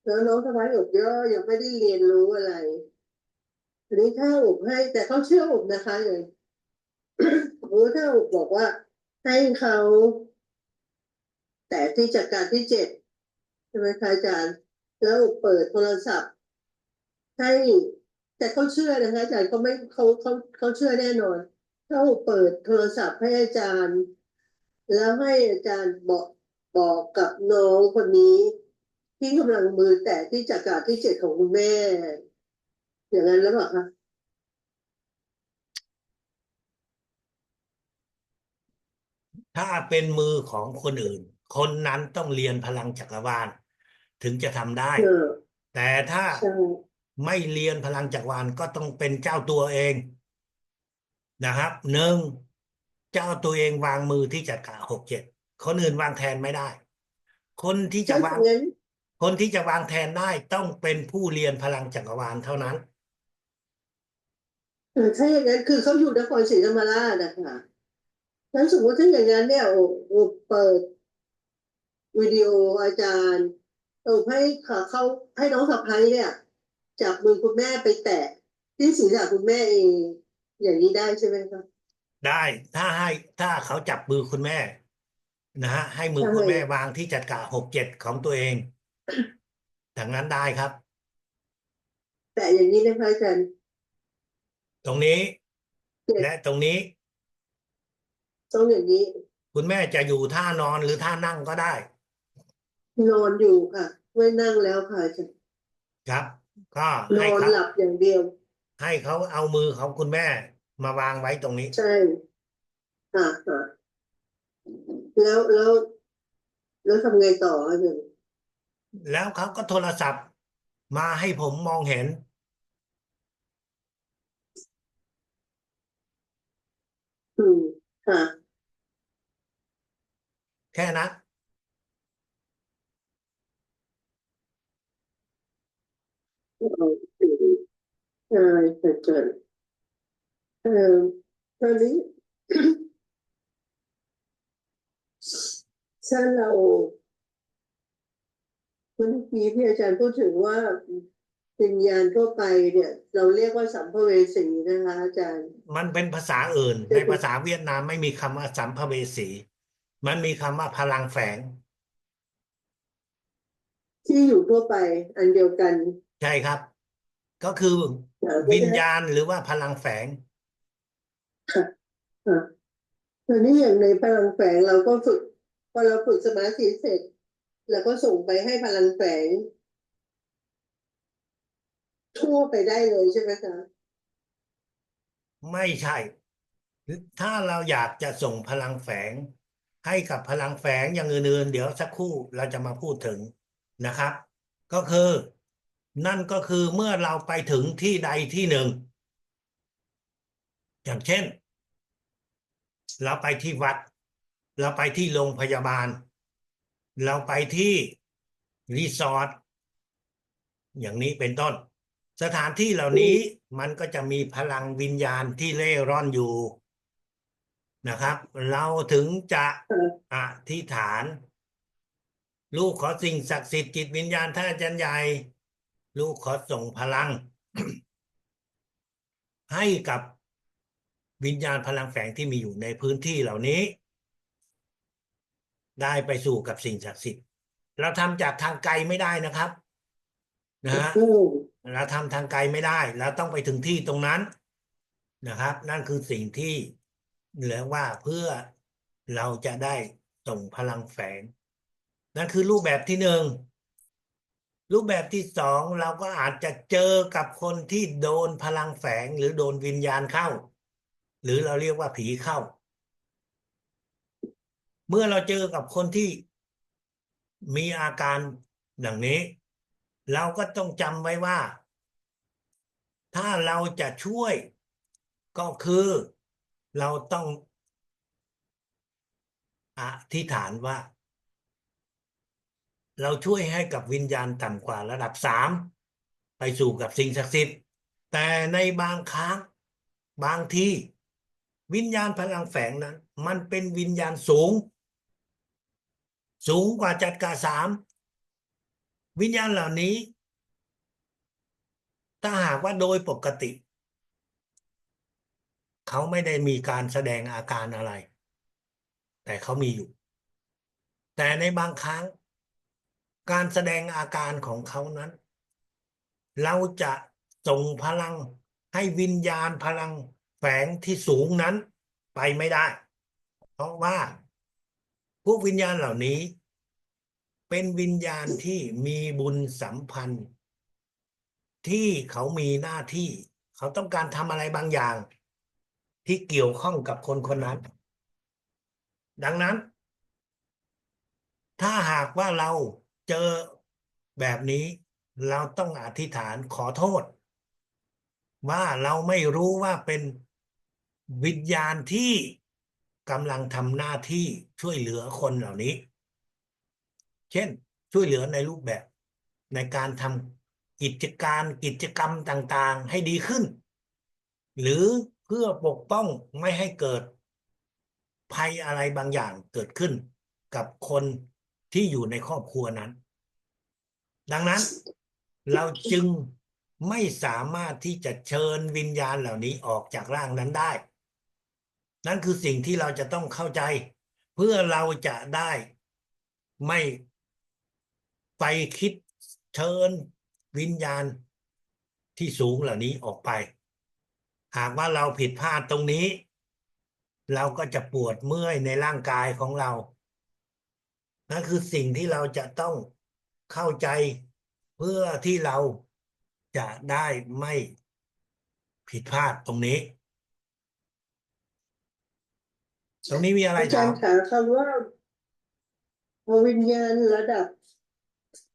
แล้วน้องสะใภ้อบก็ยังไม่ได้เรียนรู้อะไรทีนี้ถ้าอบให้แต่เขาเชื่ออบนะคะอย่างสมมติถ้าอบบอกว่าให้เขาแต่ที่จัดการที่7ใช่ไหมคะอาจารย์แล้วอบเปิดโทรศัพท์ให้แต่เขาเชื่อนะคะอาจารย์เขาเชื่อแน่นอนถ้าอบเปิดโทรศัพท์ให้อาจารย์ แล้วให้อาจารย์บอกกับน้องคนนี้ที่กำลังมือแตะที่จักระที่7ของคุณแม่อย่างนั้นแล้วเปล่าคะถ้าเป็นมือของคนอื่น คนนั้นต้องเรียนพลังจักรวาลถึงจะทำได้ เออแต่ถ้าใช่ไม่เรียนพลังจักรวาลก็ต้องเป็นเจ้าตัวเองนะครับ1เจ้าตัวเองวางมือที่จักระ6 7คนอื่นวางแทนไม่ได้ คนที่จะถ้าวางอย่างนั้นคนที่จะวางแทนได้ต้องเป็นผู้เรียนพลังจักรวาลเท่านั้น ถ้าอย่างนั้นคือเขาอยู่นครศรีธรรมราชนะคะงั้นสมมติถ้าอย่างนั้นเนี่ยโอเปิดวิดีโออาจารย์ให้เขาให้น้องสะใภ้เนี่ยจับมือคุณแม่ไปแตะที่ศีรษะคุณแม่เองอย่างนี้ได้ใช่ไหมคะได้ถ้าให้ถ้าเขาจับมือคุณแม่ให้มือใช่คุณแม่วางที่จักระ6 7ของตัวเองดังนั้นได้ครับแต่อย่างนี้นะคะอาจารย์ตรงนี้เจ็ดและตรงนี้ต้องอย่างนี้ คุณแม่จะอยู่ท่านอนหรือท่านั่งก็ได้นอนอยู่ค่ะไม่นั่งแล้วค่ะอาจารย์ครับก็นอนหลับอย่างเดียวให้เขาเอามือของคุณแม่มาวางไว้ตรงนี้ใช่ค่ะแล้วทำไงต่ออาจารย์แล้วเขาก็โทรศัพท์มาให้ผมมองเห็นอืมค่ะแค่นั้นเอาใช่อาจารย์เออตอนนี้ถ้าเราเมื่อกี้ที่อาจารย์พูดถึงว่าวิญญาณทั่วไปเนี่ยเราเรียกว่าสัมภเวสีนะคะอาจารย์มันเป็นภาษาอื่นในภาษาเวียดนามไม่มีคำว่าสัมภเวสีมันมีคำว่าพลังแฝงที่อยู่ทั่วไปอันเดียวกันใช่ครับก็คือวิญเพราะฉะนั้นญาณหรือว่าพลังแฝง ค่ะค่ะ ตอนนี้อย่างในพลังแฝงเราก็ฝึกพอเราฝึกสมาธิเสร็จเราก็ส่งไปให้พลังแฝงทั่วไปได้เลยใช่ไหมคะไม่ใช่ ถ้าเราอยากจะส่งพลังแฝงให้กับพลังแฝงอย่างอื่นๆเดี๋ยวสักครู่เราจะมาพูดถึงนะครับก็คือนั่นก็คือเมื่อเราไปถึงที่ใดที่หนึ่งอย่างเช่นเราไปที่วัดเราไปที่โรงพยาบาลเราไปที่รีสอร์ทอย่างนี้เป็นต้นสถานที่เหล่านี้อืมมันก็จะมีพลังวิญญาณที่เร่ร่อนอยู่ นะครับเราถึงจะค่ะอธิษฐานลูกขอสิ่งศักดิ์สิทธิ์จิตวิญญาณท่านอาจารย์ใหญ่ลูกขอส่งพลังให้กับวิญญาณพลังแฝงที่มีอยู่ในพื้นที่เหล่านี้ได้ไปสู่กับสิ่งศักดิ์สิทธิ์เราทำจากทางไกลไม่ได้นะครับนะฮะอืมเราทำทางไกลไม่ได้เราต้องไปถึงที่ตรงนั้นนะครับนั่นคือสิ่งที่เรียกว่าเพื่อ เราจะได้ส่งพลังแฝงนั่นคือรูปแบบที่หนึ่งรูปแบบที่สองเราก็อาจจะเจอกับคนที่โดนพลังแฝงหรือโดนวิญญาณเข้าหรือเราเรียกว่าผีเข้าเมื่อเราเจอกับคนที่มีอาการอย่างนี้เราก็ต้องจำไว้ว่าถ้าเราจะช่วยก็คือเราต้องอธิษฐานว่าเราช่วยให้กับวิญญาณต่ำกว่าระดับสามไปสู่กับสิ่งศักดิ์สิทธิ์แต่ในบางครั้งบางทีวิญญาณพลังแฝงนั้นมันเป็นวิญญาณสูงกว่าจัดการสามวิญญาณเหล่านี้ถ้าหากว่าโดยปกติเขาไม่ได้มีการแสดงอาการอะไรแต่เขามีอยู่แต่ในบางครั้งการแสดงอาการของเขานั้นเราจะส่งพลังให้วิญญาณพลังแฝงที่สูงนั้นไปไม่ได้เพราะว่าพวกวิญญาณเหล่านี้เป็นวิญญาณที่มีบุญสัมพันธ์ที่เขามีหน้าที่เขาต้องการทำอะไรบางอย่างที่เกี่ยวข้องกับคนคนนั้นดังนั้นถ้าหากว่าเราเจอแบบนี้เราต้องอธิษฐานขอโทษว่าเราไม่รู้ว่าเป็นวิญญาณที่กำลังทำหน้าที่ช่วยเหลือคนเหล่านี้เช่นช่วยเหลือในรูปแบบในการทำกิจกรรมต่างๆให้ดีขึ้นหรือเพื่อปกป้องไม่ให้เกิดภัยอะไรบางอย่างเกิดขึ้นกับคนที่อยู่ในครอบครัวนั้นดังนั้นเราจึงไม่สามารถที่จะเชิญวิญญาณเหล่านี้ออกจากร่างนั้นได้นั่นคือสิ่งที่เราจะต้องเข้าใจเพื่อเราจะได้ไม่ไปคิดเชิญวิญญาณที่สูงเหล่านี้ออกไปหากว่าเราผิดพลาดตรงนี้เราก็จะปวดเมื่อยในร่างกายของเรานั่นคือสิ่งที่เราจะต้องเข้าใจเพื่อที่เราจะได้ไม่ผิดพลาดตรงนี้มีอะไรอาจาถามรย์ขาคำว่าวิญญาณระดับ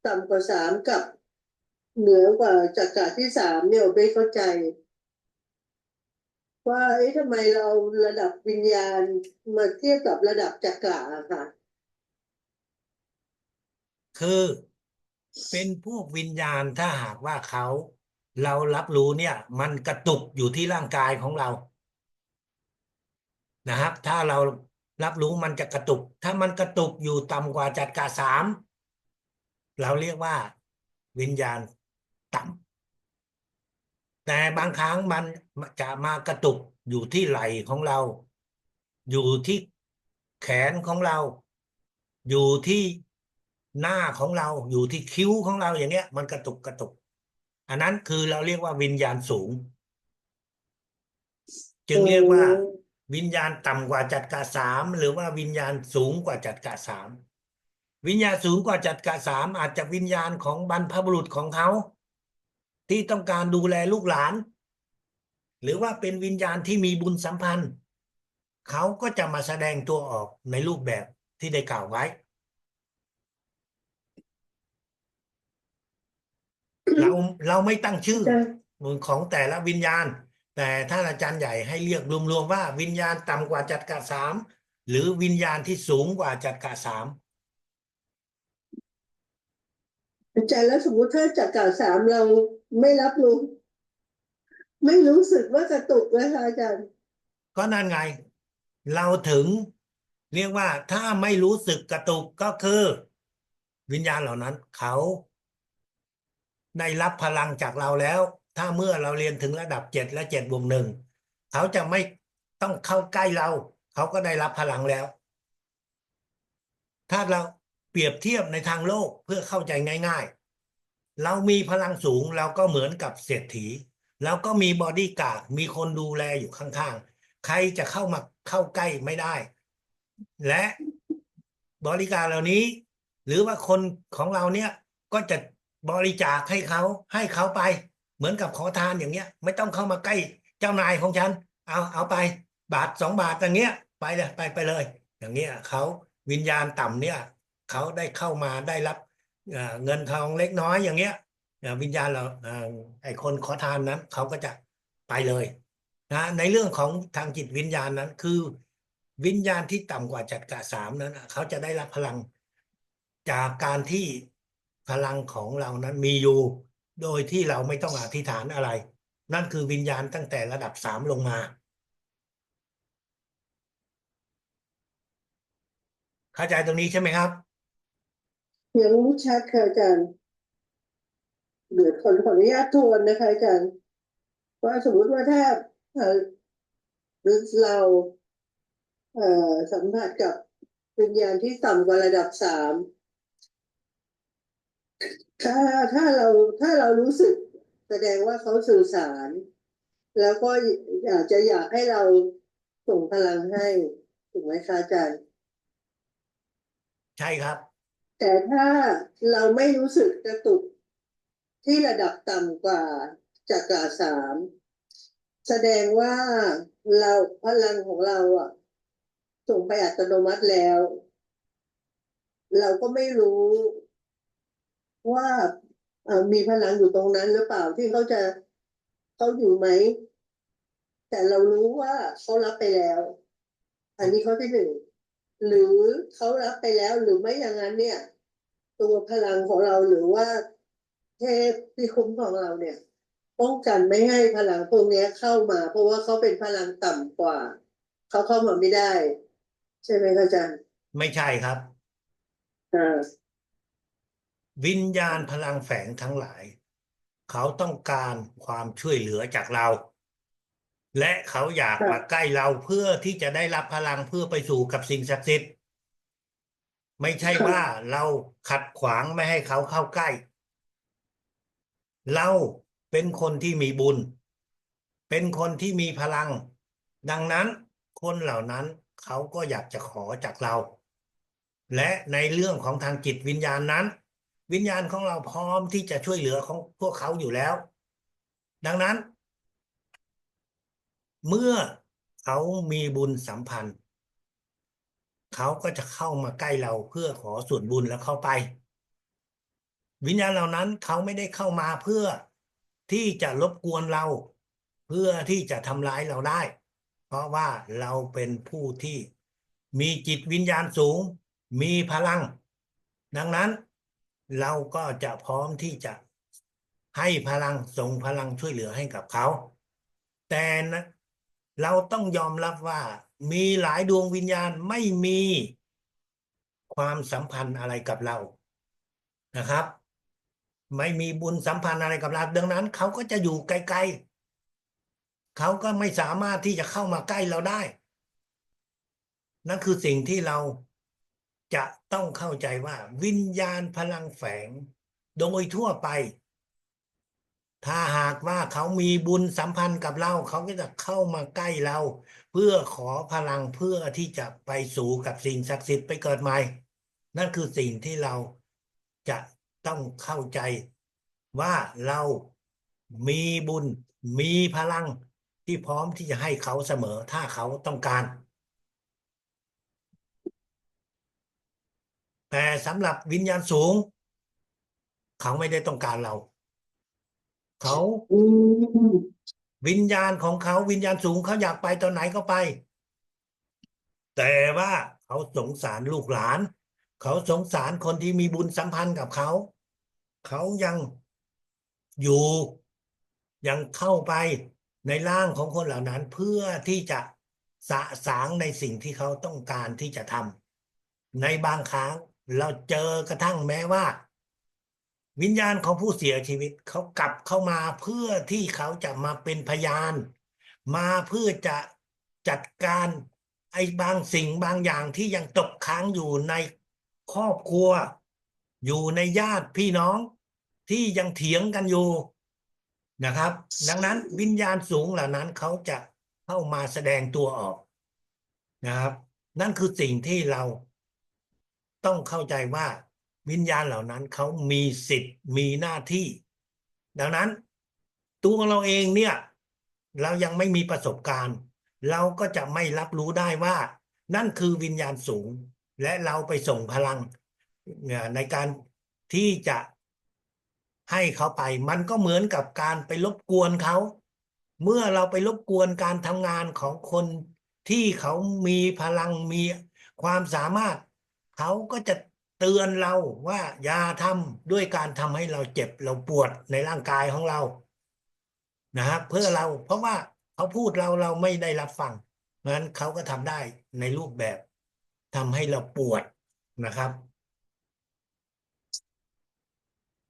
ต่ำกว่าสามกับเหนือกว่าจักระที่สามเนี่ยไม่เข้าใจว่าทำไมเราระดับวิญญาณมาเทียบกับระดับจักระอะค่ะคือเป็นพวกวิญญาณถ้าหากว่าเรารับรู้เนี่ยมันกระตุกอยู่ที่ร่างกายของเรานะครับถ้าเรารับรู้มันจะกระตุกถ้ามันกระตุกอยู่ต่ำกว่าจักระสามเราเรียกว่าวิญญาณต่ำแต่บางครั้งมันจะมากระตุกอยู่ที่ไหล่ของเราอยู่ที่แขนของเราอยู่ที่หน้าของเราอยู่ที่คิ้วของเราอย่างเงี้ยมันกระตุกอันนั้นคือเราเรียกว่าวิญญาณสูงจึอืงเรียกว่ามวิญญาณต่ำกว่าจักระสามหรือว่าวิญญาณสูงกว่าจักระสามวิญญาณสูงกว่าจักระสามอาจจะวิญญาณของบรรพบุรุษของเขาที่ต้องการดูแลลูกหลานหรือว่าเป็นวิญญาณที่มีบุญสัมพันธ์เขาก็จะมาแสดงตัวออกในรูปแบบที่ได้กล่าวไว้เราเราไม่ตั้งชื่ออาจารย์ของแต่ละวิญญาณแต่ท่านอาจารย์ใหญ่ให้เรียกรวมๆว่าวิญญาณต่ำกว่าจักระสามหรือวิญญาณที่สูงกว่าจักระสามอาจารย์แล้วสมมติถ้าจักระสามเราไม่รับรู้ไม่รู้สึกว่ากระตุกนะคะอาจารย์ก็นั่นไงเราถึงเรียกว่าถ้าไม่รู้สึกกระตุกก็คือวิญญาณเหล่านั้นเขาได้รับพลังจากเราแล้วถ้าเมื่อเราเรียนถึงระดับ7และ7+1เขาจะไม่ต้องเข้าใกล้เราเขาก็ได้รับพลังแล้วถ้าเราเปรียบเทียบในทางโลกเพื่อเข้าใจง่ายๆเรามีพลังสูงเราก็เหมือนกับเศรษฐีแล้วก็มีบอดี้การ์ดมีคนดูแลอยู่ข้างๆใครจะเข้ามาเข้าใกล้ไม่ได้ และบริการเหล่านี้ หรือว่าคนของเราเนี่ยก็จะบริจาคให้เขาไป เหมือนกับขอทานอย่างเงี้ย ไม่ต้องเข้ามาใกล้เจ้านายของฉันเอาไปบาท2 บาทอย่างเงี้ยไปเลยไปเลย อย่างเงี้ยเขาวิญญาณต่ำเนี่ยเขาได้เข้ามาได้รับเงินทองเล็กน้อยอย่างเงี้ยวิญญาณเราไอ้คนขอทานนั้นเขาก็จะไปเลยนะในเรื่องของทางจิตวิญญาณนั้นคือวิญญาณที่ต่ำกว่าจักระ3นั้นเขาจะได้รับพลังจากการที่พลังของเรานั้นมีอยู่โดยที่เราไม่ต้องอธิษฐานอะไร นั่นคือวิญญาณตั้งแต่ระดับ3ลงมาเข้าใจตรงนี้ใช่ไหมครับ ยังไม่ชัดค่ะอาจารย์เดี๋ยวขออนุญาตทวนนะคะอาจารย์ว่าสมมติว่าถ้าเอ่อเราสัมผัสกับวิญญาณที่ต่ำกว่าระดับ3ถ้าถ้าเราถ้าเรารู้สึกแสดงว่าเขาสื่อสาร แล้วก็อยากให้เราส่งพลังให้ถูกไหมคะอาจารย์ใช่ครับแต่ถ้าเราไม่รู้สึกกระตุกที่ระดับต่ำกว่าจักระ3แสดงว่าเราพลังของเราส่งไปอัตโนมัติแล้วเราก็ไม่รู้ว่ามีพลังอยู่ตรงนั้นหรือเปล่าที่เขาอยู่ไหมแต่เรารู้ว่าเขารับไปแล้วอันนี้ข้อที่1หรือเขารับไปแล้วหรือไม่อย่างนั้นเนี่ยตัวพลังของเราหรือว่าเทพที่คุ้มของเราเนี่ยป้องกันไม่ให้พลังพวกนี้เข้ามาเพราะว่าเขาเป็นพลังต่ำกว่าเขาเข้ามาไม่ได้ใช่ไหมคะอาจารย์ไม่ใช่ครับอ่าวิญญาณพลังแฝงทั้งหลายเขาต้องการความช่วยเหลือจากเราและเขาอยากมาค่ะใกล้เราเพื่อที่จะได้รับพลังเพื่อไปสู่กับสิ่งศักดิ์สิทธิ์ไม่ใช่ว่าค่ะเราขัดขวางไม่ให้เขาเข้าใกล้เราเป็นคนที่มีบุญเป็นคนที่มีพลังดังนั้นคนเหล่านั้นเขาก็อยากจะขอจากเรา และในเรื่องของทางจิตวิญญาณนั้นวิญญาณของเราพร้อมที่จะช่วยเหลือของพวกเขาอยู่แล้วดังนั้นเมื่อเขามีบุญสัมพันธ์เขาก็จะเข้ามาใกล้เราเพื่อขอส่วนบุญแล้วเข้าไปวิญญาณเหล่านั้นเขาไม่ได้เข้ามาเพื่อที่จะรบกวนเราเพื่อที่จะทำร้ายเราได้เพราะว่าเราเป็นผู้ที่มีจิตวิญญาณสูงมีพลังดังนั้นเราก็จะพร้อมที่จะให้พลังส่งพลังช่วยเหลือให้กับเขาแต่นะเราต้องยอมรับว่ามีหลายดวงวิญญาณไม่มีความสัมพันธ์อะไรกับเรานะครับไม่มีบุญสัมพันธ์อะไรกับเราดังนั้นเขาก็จะอยู่ไกลๆเขาก็ไม่สามารถที่จะเข้ามาใกล้เราได้นั่นคือสิ่งที่เราจะต้องเข้าใจว่าวิญญาณพลังแฝงโดยทั่วไป ถ้าหากว่าเขามีบุญสัมพันธ์กับเราเขาก็จะเข้ามาใกล้เราเพื่อขอพลังเพื่อที่จะไปสู่กับสิ่งศักดิ์สิทธิ์ไปเกิดใหม่นั่นคือสิ่งที่เราจะต้องเข้าใจว่าเรามีบุญมีพลังที่พร้อมที่จะให้เขาเสมอถ้าเขาต้องการแต่สำหรับวิญญาณสูงเขาไม่ได้ต้องการเราเขาอืมวิญญาณของเขาวิญญาณสูงเขาอยากไปตอนไหนก็ไป แต่ว่าเขาสงสารลูกหลานเขาสงสารคนที่มีบุญสัมพันธ์กับเขาเขายังอยู่ยังเข้าไปในร่างของคนเหล่านั้นเพื่อที่จะสะสางในสิ่งที่เขาต้องการที่จะทำในบางครั้งเราเจอกระทั่งแม้ว่าวิญญาณของผู้เสียชีวิตเขากลับเข้ามาเพื่อที่เขาจะมาเป็นพยานมาเพื่อจะจัดการไอ้บางสิ่งบางอย่างที่ยังตกค้างอยู่ในครอบครัวอยู่ในญาติพี่น้องที่ยังเถียงกันอยู่นะครับดังนั้นวิญญาณสูงเหล่านั้นเขาจะเข้ามาแสดงตัวออกนะครับ นั่นคือสิ่งที่เราต้องเข้าใจว่าวิญญาณเหล่านั้นเขามีสิทธิ์มีหน้าที่ ดังนั้นตัวเราเองเนี่ยเรายังไม่มีประสบการณ์เราก็จะไม่รับรู้ได้ว่านั่นคือวิญญาณสูงและเราไปส่งพลังในการที่จะให้เขาไปมันก็เหมือนกับการไปรบกวนเขาเมื่อเราไปรบกวนการทำงานของคนที่เขามีพลังมีความสามารถเขาก็จะเตือนเราว่าอย่าทำด้วยการทำให้เราเจ็บเราปวดในร่างกายของเรานะครับเพื่อเราเพราะว่าเขาพูดเราไม่ได้รับฟังเพราะฉะนั้นเขาก็ทำได้ในรูปแบบทำให้เราปวดนะครับ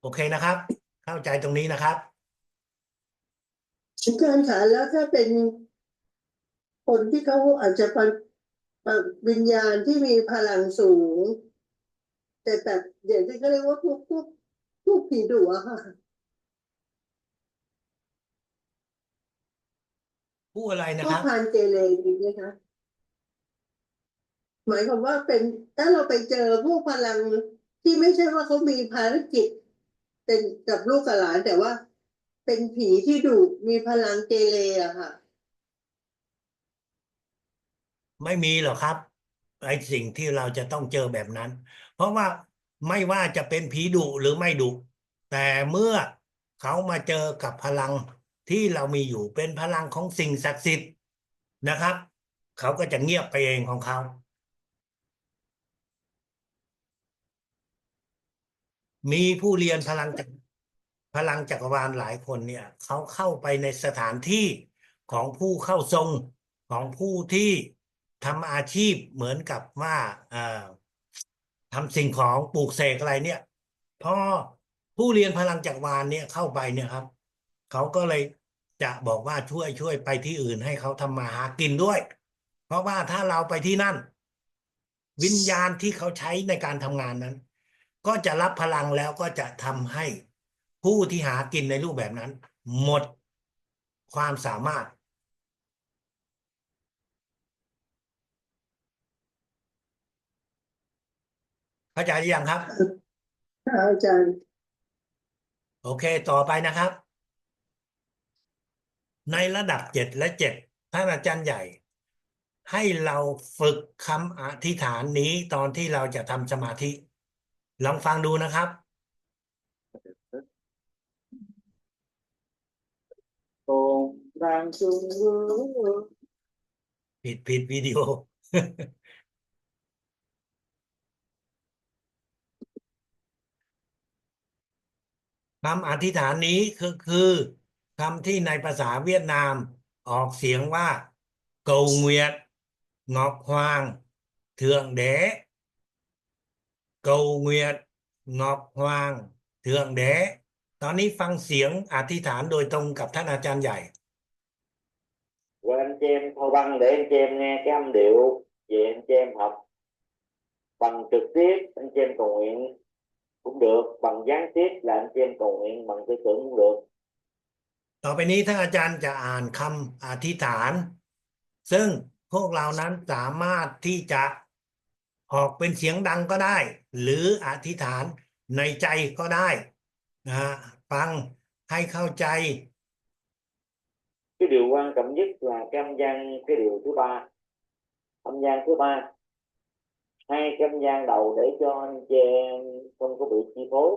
โอเคนะครับเข้าใจตรงนี้นะครับ อาจารย์คะแล้วถ้าเป็นคนที่เขาอาจจะเป็นวิญญาณที่มีพลังสูงแต่แบบอย่างที่เขาเรียกว่าพวกผีดุอะค่ะผู้อะไรพวกนะครับพรานเจเลมีไหมคะหมายความว่าเป็นถ้าเราไปเจอพวกพลังที่ไม่ใช่ว่าเขามีภารกิจเป็นกับลูกกับหลานแต่ว่าเป็นผีที่ดุมีพลังเจเลอะค่ะไม่มีหรอกครับไอ้สิ่งที่เราจะต้องเจอแบบนั้นเพราะว่าไม่ว่าจะเป็นผีดุหรือไม่ดุแต่เมื่อเขามาเจอกับพลังที่เรามีอยู่เป็นพลังของสิ่งศักดิ์สิทธิ์นะครับเขาก็จะเงียบไปเองของเขามีผู้เรียนพลังจักรวาลหลายคนเนี่ยเขาเข้าไปในสถานที่ของผู้เข้าทรงของผู้ที่ทำอาชีพเหมือนกับว่าทำสิ่งของปลูกเสกอะไรเนี่ยพอผู้เรียนพลังจักรวาลเนี่ยเข้าไปเนี่ยครับเขาก็เลยจะบอกว่าช่วยไปที่อื่นให้เขาทำมาหากินด้วยเพราะว่าถ้าเราไปที่นั่นวิญญาณที่เขาใช้ในการทำงานนั้นก็จะรับพลังแล้วก็จะทำให้ผู้ที่หากินในรูปแบบนั้นหมดความสามารถเข้าใจหรือยังครับค่ะอาจารย์โอเคต่อไปนะครับ ในระดับ7 และ 7ท่านอาจารย์ใหญ่ให้เราฝึกคำอธิษฐานนี้ตอนที่เราจะทำสมาธิลองฟังดูนะครับโป่งรางสูงผิดวิดีโอคำอธิษฐานนี้คือคำที่ในภาษาเวียดนามออกเสียงว่า cầu nguyện ngọc hoàng thượng đế cầu nguyện ngọc hoàng thượng đế ตอนนี้ฟังเสียงอธิษฐานโดยตรงกับท่านอาจารย์ใหญ่ Rồi anh chị em Thâu Băng để anh chị em nghe cái âm điệu về anh chị em học bằng trực tiếp anh chị em cầu nguyện cũng được, bằng gián tiếp là anh chị em cầu nguyện bằng tư tưởng cũng được. ต่อไปนี้ท่านอาจารย์จะอ่านคำอธิษฐานซึ่งพวกเรานั้นสามารถที่จะออกเป็นเสียงดังก็ได้หรืออธิษฐานในใจก็ได้นะฮะฟังให้เข้าใจ Cái điều quan trọng nhất là cái âm gian, cái điều thứ ba, âm gian thứ ba, hai cái âm gian đầu để cho anh chị em không có bị chi phối.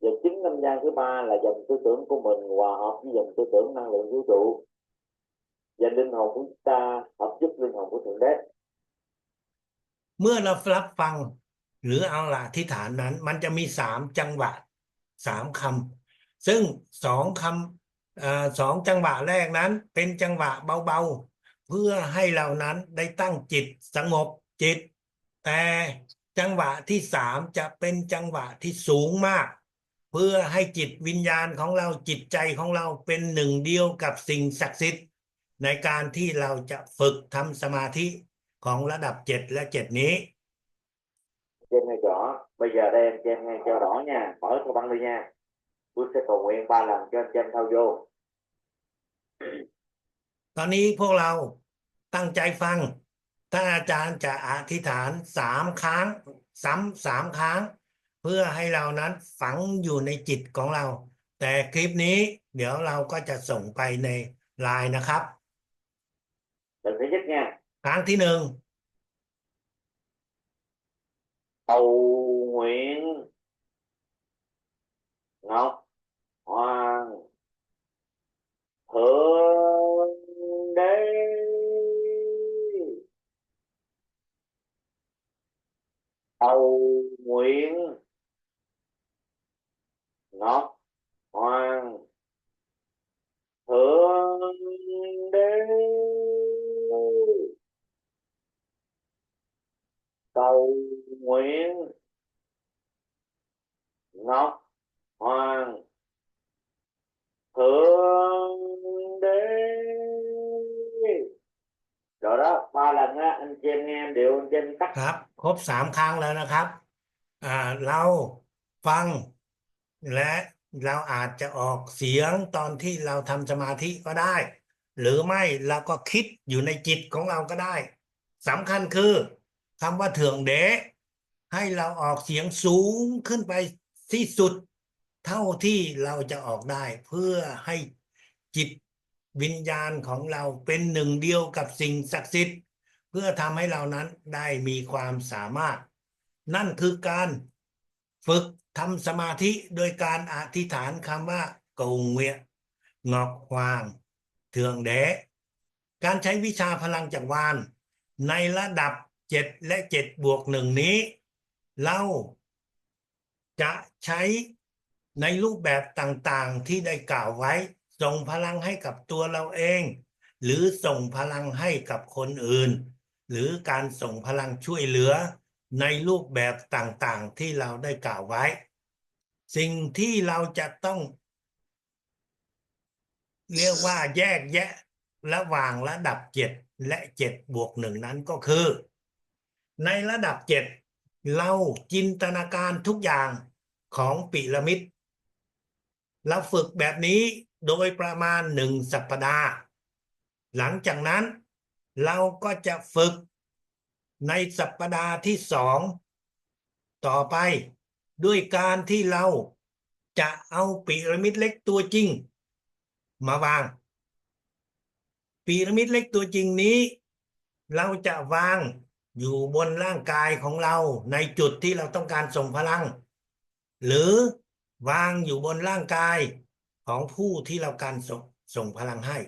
Và chính âm gian thứ ba là dòng tư tưởng của mình hòa hợp với dòng tư tưởng năng lượng vũ trụ và linh hồn của chúng ta hợp giúp linh hồn của thượng đế. เมื่อเรารับฟังหรือเอาละอธิษฐานนั้นมันจะมี3 จังหวะ3 คำซึ่ง2 จังหวะแรกนั้นเป็นจังหวะเบาๆเพื่อให้เรานั้นได้ตั้งจิตสงบจิตแต่จังหวะที่3จะเป็นจังหวะที่สูงมากเพื่อให้จิตวิญญาณของเราจิตใจของเราเป็นหนึ่งเดียวกับสิ่งศักดิ์สิทธิ์ในการที่เราจะฝึกทำสมาธิของระดับ7 และ 7นี้ Chị em nghe rõ, bây giờ đây anh chị em nghe cho rõ nha, mở Thâu Băng đi nha. Tôi sẽ cầu nguyện 3 lần cho anh chị em thâu vô. ตอนนี้พวกเราตั้งใจฟัง ถ้าอาจารย์จะอธิษฐาน3 ครั้งซ้ำ3 ครั้ง เพื่อให้เรานั้นฝังอยู่ในจิตของเรา แต่คลิปนี้เดี๋ยวเราก็จะส่งไปในไลน์นะครับ Lần thứ nhất nha. ครั้งที่ 1 Cầu nguyện Ngọc Hoàng Thượng Đế. Cầu nguyện Ngọc Hoàng Thượng Đế. Cầu nguyện Ngọc Hoàng Thượng Đế. Rồi đó, 3 lần á, anh chị em nghe đều anh chị em tắt. ครับครบ3 ครั้งแล้วนะครับเราฟังและเราอาจจะออกเสียงตอนที่เราทำสมาธิก็ได้ หรือไม่เราก็คิดอยู่ในจิตของเราก็ได้สำคัญคือคำว่าเถื่องเดะให้เราออกเสียงสูงขึ้นไปที่สุด เท่าที่เราจะออกได้เพื่อให้จิตวิญญาณของเราเป็นหนึ่งเดียวกับสิ่งศักดิ์สิทธิ์เพื่อทำให้เรานั้นได้มีความสามารถ นั่นคือการฝึกทำสมาธิโดยการอธิษฐานคำว่าcầu nguyện Ngọc Hoàng Thượng Đế การใช้วิชาพลังจักรวาลในระดับ7และ7+1นี้ เราจะใช้ในรูปแบบต่างๆที่ได้กล่าวไว้ส่งพลังให้กับตัวเราเอง หรือส่งพลังให้กับคนอื่น หรือการส่งพลังช่วยเหลือในรูปแบบต่างๆที่เราได้กล่าวไว้ สิ่งที่เราจะต้องเรียกว่าแยกแยะระหว่างระดับ7และ7+1นั้นก็คือ ในระดับ7เราจินตนาการทุกอย่างของพีระมิดเราฝึกแบบนี้โดยประมาณ1 สัปดาห์หลังจากนั้นเราก็จะฝึกในสัปดาห์ที่2ต่อไปด้วยการที่เราจะเอาพีระมิดเล็กตัวจริงมาวางพีระมิดเล็กตัวจริงนี้เราจะวางอยู่บนร่างกายของเราในจุดที่เราต้องการส่งพลังหรือวางอยู่บนร่างกายของผู้ที่เราการส่งพลังให้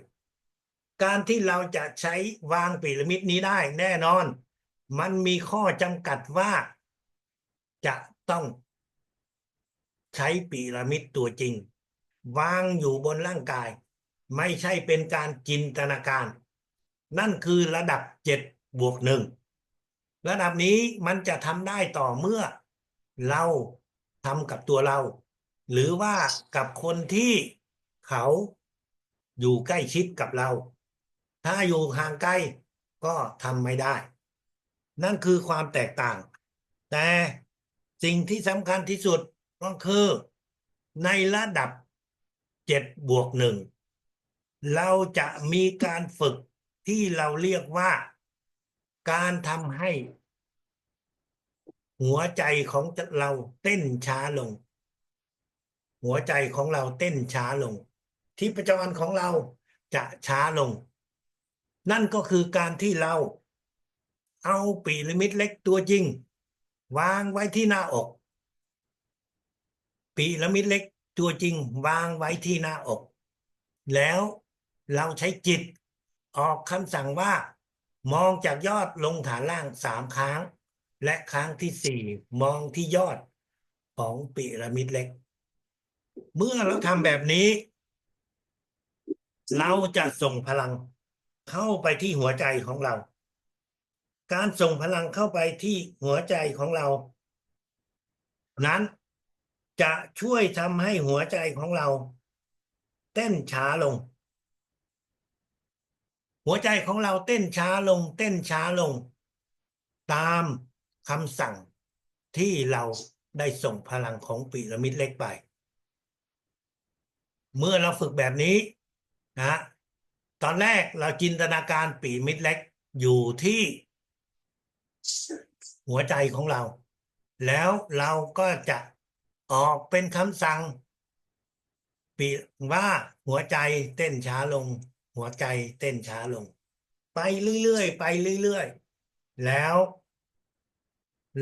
การที่เราจะใช้วางพีระมิดนี้ได้แน่นอนมันมีข้อจำกัดว่าจะต้องใช้พีระมิดตัวจริงวางอยู่บนร่างกายไม่ใช่เป็นการจินตนาการนั่นคือระดับ7+1ระดับนี้มันจะทำได้ต่อเมื่อเราทำกับตัวเราหรือว่ากับคนที่เขาอยู่ใกล้ชิดกับเราถ้าอยู่ห่างไกลก็ทำไม่ได้นั่นคือความแตกต่างแต่สิ่งที่สำคัญที่สุดก็คือในระดับ7+1เราจะมีการฝึกที่เราเรียกว่าการทำให้หัวใจของเราเต้นช้าลงหัวใจของเราเต้นช้าลงชีพจรของเราจะช้าลงนั่นก็คือการที่เราเอาพีระมิดเล็กตัวจริงวางไว้ที่หน้าอกพีระมิดเล็กตัวจริงวางไว้ที่หน้าอกแล้วเราใช้จิตออกคำสั่งว่ามองจากยอดลงฐานล่าง3 ครั้งและครั้งที่4มองที่ยอดของพีระมิดเล็กเมื่อเราทำแบบนี้เราจะส่งพลังเข้าไปที่หัวใจของเราการส่งพลังเข้าไปที่หัวใจของเรานั้นจะช่วยทำให้หัวใจของเราเต้นช้าลงหัวใจของเราเต้นช้าลงเต้นช้าลงตามคำสั่งที่เราได้ส่งพลังของพีระมิดเล็กไปเมื่อเราฝึกแบบนี้นะตอนแรกเราจินตนาการพีระมิดเล็กอยู่ที่ หัวใจของเรา แล้วเราก็จะออกเป็นคำสั่งปีว่าหัวใจเต้นช้าลง หัวใจเต้นช้าลง ไปเรื่อยๆไปเรื่อยๆแล้ว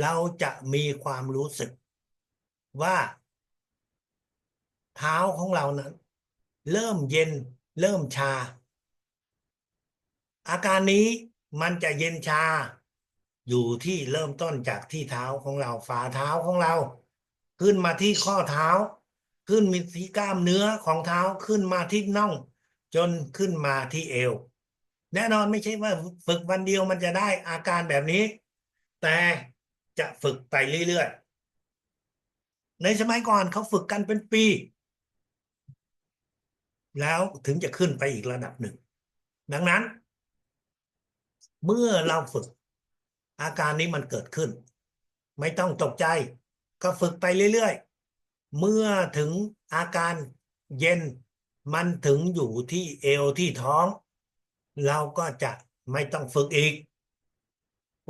เราจะมีความรู้สึกว่าเท้าของเรานั้นเริ่มเย็นเริ่มชา อาการนี้มันจะเย็นชาอยู่ที่เริ่มต้นจากที่เท้าของเราฝ่าเท้าของเรา ขึ้นมาที่ข้อเท้า ขึ้นมาที่กล้ามเนื้อของเท้าขึ้นมาที่น่องจนขึ้นมาที่เอว แน่นอนไม่ใช่ว่าฝึกวันเดียวมันจะได้อาการแบบนี้ แต่จะฝึกไปเรื่อยๆในสมัยก่อนเขาฝึกกันเป็นปี แล้วถึงจะขึ้นไปอีกระดับหนึ่ง ดังนั้น เมื่อเราฝึกอาการนี้มันเกิดขึ้น ไม่ต้องตกใจก็ฝึกไปเรื่อยๆเมื่อถึงอาการเย็นมันถึงอยู่ที่เอวที่ท้อง เราก็จะไม่ต้องฝึกอีก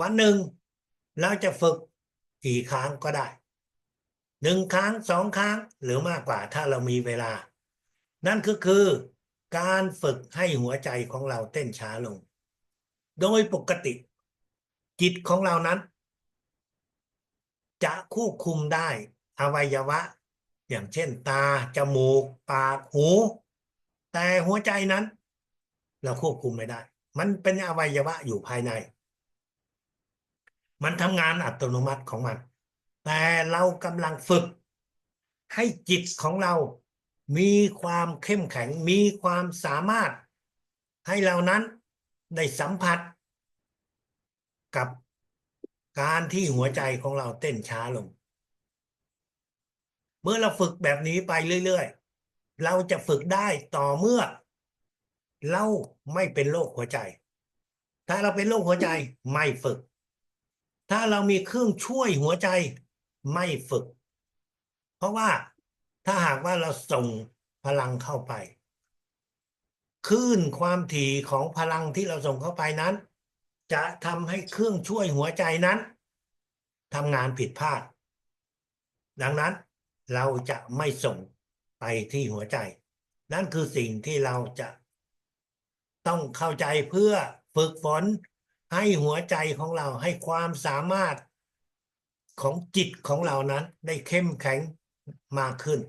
วันหนึ่งเราจะฝึกกี่ครั้งก็ได้1 ครั้ง 2 ครั้งหรือมากกว่าถ้าเรามีเวลา นั่นคือการฝึกให้หัวใจของเราเต้นช้าลง โดยปกติจิตของเรานั้น จะควบคุมได้อวัยวะ อย่างเช่นตาจมูกปากหูแต่หัวใจนั้น เราควบคุมไม่ได้ มันเป็นอวัยวะอยู่ภายใน มันทำงานอัตโนมัติของมัน แต่เรากำลังฝึกให้จิตของเรามีความเข้มแข็งมีความสามารถให้เรานั้นได้สัมผัสกับการที่หัวใจของเราเต้นช้าลง เมื่อเราฝึกแบบนี้ไปเรื่อยๆเราจะฝึกได้ต่อเมื่อเราไม่เป็นโรคหัวใจ ถ้าเราเป็นโรคหัวใจไม่ฝึก ถ้าเรามีเครื่องช่วยหัวใจไม่ฝึก เพราะว่าถ้าหากว่าเราส่งพลังเข้าไปคลื่นความถี่ของพลังที่เราส่งเข้าไปนั้น จะทำให้เครื่องช่วยหัวใจนั้นทำงานผิดพลาด ดังนั้นเราจะไม่ส่งไปที่หัวใจ นั่นคือสิ่งที่เราจะต้องเข้าใจเพื่อฝึกฝนให้หัวใจของเราให้ความสามารถของจิตของเรานั้นได้เข้มแข็งมากขึ้น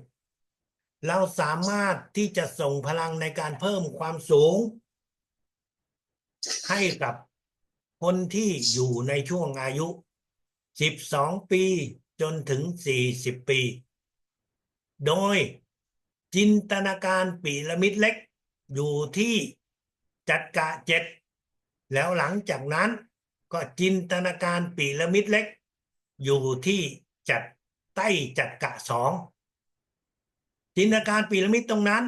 เราสามารถที่จะส่งพลังในการเพิ่มความสูง ให้กับคนที่อยู่ในช่วงอายุ12 ปีจนถึง40 ปี โดยจินตนาการพีระมิดเล็กอยู่ที่จักระ7แล้วหลังจากนั้นก็จินตนาการพีระมิดเล็กอยู่ที่ใต้จักระ2จินตนาการพีระมิดตรงนั้น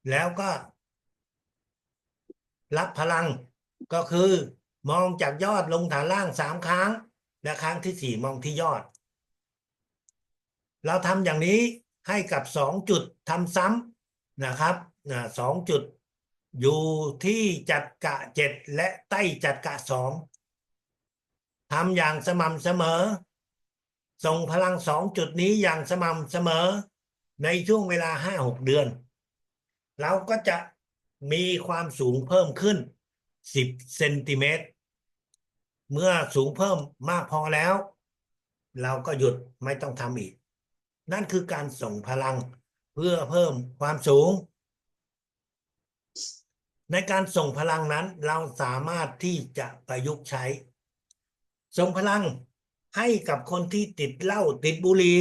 แล้วก็รับพลังก็คือมองจากยอดลงฐานล่าง3 ครั้งและครั้งที่4มองที่ยอดเราทำอย่างนี้ให้กับ2 จุดทำซ้ำนะครับ2 จุดอยู่ที่จักระ7และใต้จักระ2ทำอย่างสม่ำเสมอส่งพลัง2 จุดนี้อย่างสม่ำเสมอในช่วงเวลา 5-6 เดือนเราก็จะมีความสูงเพิ่มขึ้น10 เซนติเมตรเมื่อสูงเพิ่มมากพอแล้วเราก็หยุดไม่ต้องทำอีกนั่นคือการส่งพลังเพื่อเพิ่มความสูงในการส่งพลังนั้นเราสามารถที่จะประยุกต์ใช้ส่งพลังให้กับคนที่ติดเหล้าติดบุหรี่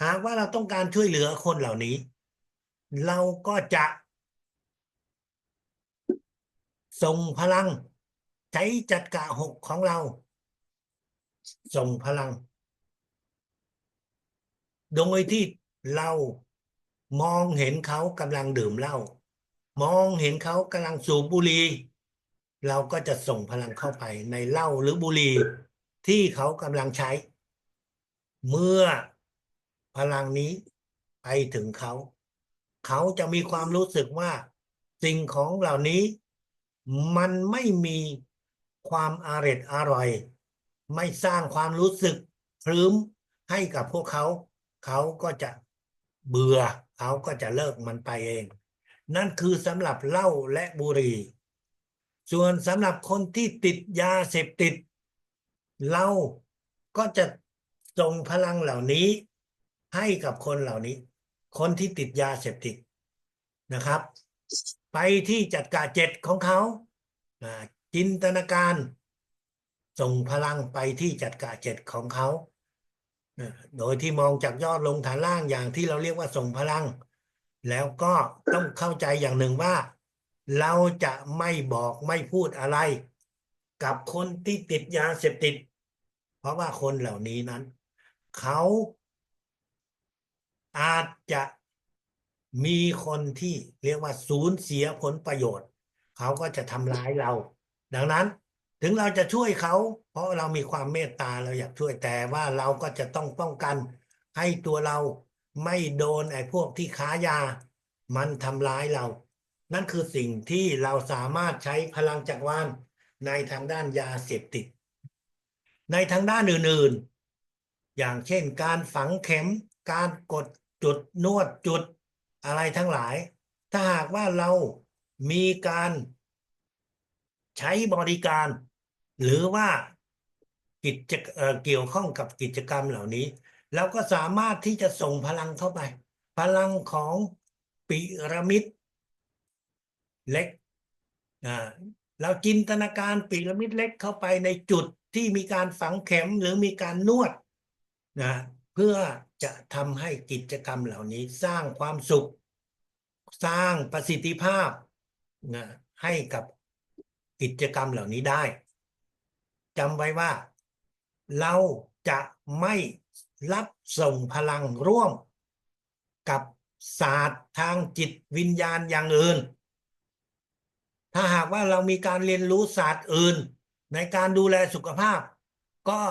หากว่าเราต้องการช่วยเหลือคนเหล่านี้เราก็จะส่งพลังใช้จักระ6ของเราส่งพลังโดยที่เรามองเห็นเขากำลังดื่มเหล้ามองเห็นเขากำลังสูบบุหรี่เราก็จะส่งพลังเข้าไปในเหล้าหรือบุหรี่ที่เขากำลังใช้เมื่อพลังนี้ไปถึงเขาเขาจะมีความรู้สึกว่าสิ่งของเหล่านี้มันไม่มี ความอร่อย ไม่สร้างความรู้สึกครื้มให้กับพวกเขา เขาก็จะเบื่อ เขาก็จะเลิกมันไปเอง นั่นคือสำหรับเหล้าและบุหรี่ ส่วนสำหรับคนที่ติดยาเสพติด เราก็จะส่งพลังเหล่านี้ให้กับคนเหล่านี้ คนที่ติดยาเสพติดนะครับ ไปที่จัดการเจ็ดของเขาจินตนาการส่งพลังไปที่จัดการเจ็ดของเขาโดยที่มองจากยอดลงฐานล่างอย่างที่เราเรียกว่าส่งพลัง แล้วก็ต้องเข้าใจอย่างหนึ่งว่า เราจะไม่บอกไม่พูดอะไร กับคนที่ติดยาเสพติด เพราะว่าคนเหล่านี้นั้น เขาอาจจะมีคนที่เรียกว่าสูญเสียผลประโยชน์ เขาก็จะทำร้ายเรา ดังนั้นถึงเราจะช่วยเขา เพราะเรามีความเมตตาเราอยากช่วยแต่ว่าเราก็จะต้องป้องกันให้ตัวเราไม่โดนไอ้พวกที่ค้ายา มันทำร้ายเรา นั่นคือสิ่งที่เราสามารถใช้พลังจักรวาลในทางด้านยาเสพติด ในทางด้านอื่นๆ อย่างเช่นการฝังเข็ม การกดจุดนวดจุดอะไรทั้งหลาย ถ้าหากว่าเรามีการใช้บริการ หรือว่าเกี่ยวข้องกับกิจกรรมเหล่านี้ เราก็สามารถที่จะส่งพลังเข้าไป พลังของพีระมิดเล็กเราจินตนาการพีระมิดเล็กเข้าไปในจุดที่มีการฝังเข็มหรือมีการนวดเพื่อจะทำให้กิจกรรมเหล่านี้สร้างความสุข สร้างประสิทธิภาพให้กับกิจกรรมเหล่านี้ได้จำไว้ว่า เราจะไม่รับส่งพลังร่วมกับศาสตร์ทางจิตวิญญาณอย่างอื่น ถ้าหากว่าเรามีการเรียนรู้ศาสตร์อื่นในการดูแลสุขภาพ ก็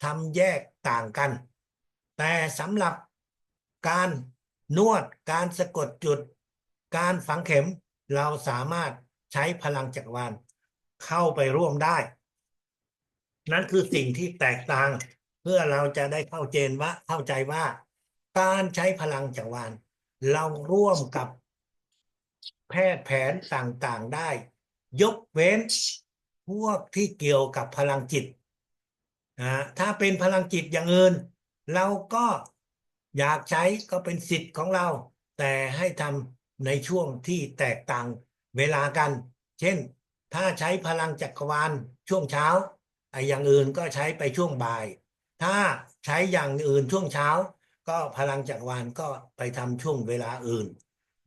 ทำแยกต่างกัน แต่สำหรับการนวดการสะกดจุด การฝังเข็มเราสามารถใช้พลังจักรวาลเข้าไปร่วมได้ นั่นคือสิ่งที่แตกต่าง เพื่อเราจะได้เข้าใจว่าการใช้พลังจักรวาลเราร่วมกับแพทย์แผนต่างๆได้ ยกเว้นพวกที่เกี่ยวกับพลังจิตถ้าเป็นพลังจิตอย่างอื่น เราก็อยากใช้ก็เป็นสิทธิ์ของเรา แต่ให้ทำในช่วงที่แตกต่างเวลากัน เช่นถ้าใช้พลังจักรวาลช่วงเช้าอย่างอื่นก็ใช้ไปช่วงบ่าย ถ้าใช้อย่างอื่นช่วงเช้า ก็พลังจักรวาลก็ไปทำช่วงเวลาอื่น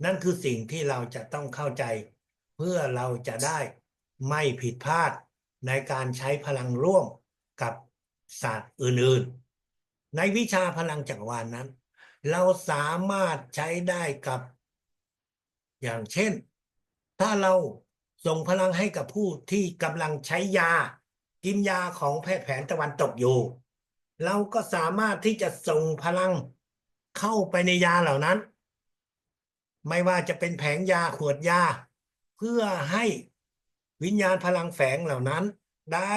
นั่นคือสิ่งที่เราจะต้องเข้าใจ เพื่อเราจะได้ไม่ผิดพลาดในการใช้พลังร่วมกับศาสตร์อื่นๆ ในวิชาพลังจักรวาลนั้น เราสามารถใช้ได้กับอย่างเช่น ถ้าเราส่งพลังให้กับผู้ที่กำลังใช้ยากินยาของแพทย์แผนตะวันตกอยู่ เราก็สามารถที่จะส่งพลังเข้าไปในยาเหล่านั้น ไม่ว่าจะเป็นแผงยาขวดยาเพื่อให้วิญญาณพลังแฝงเหล่านั้นได้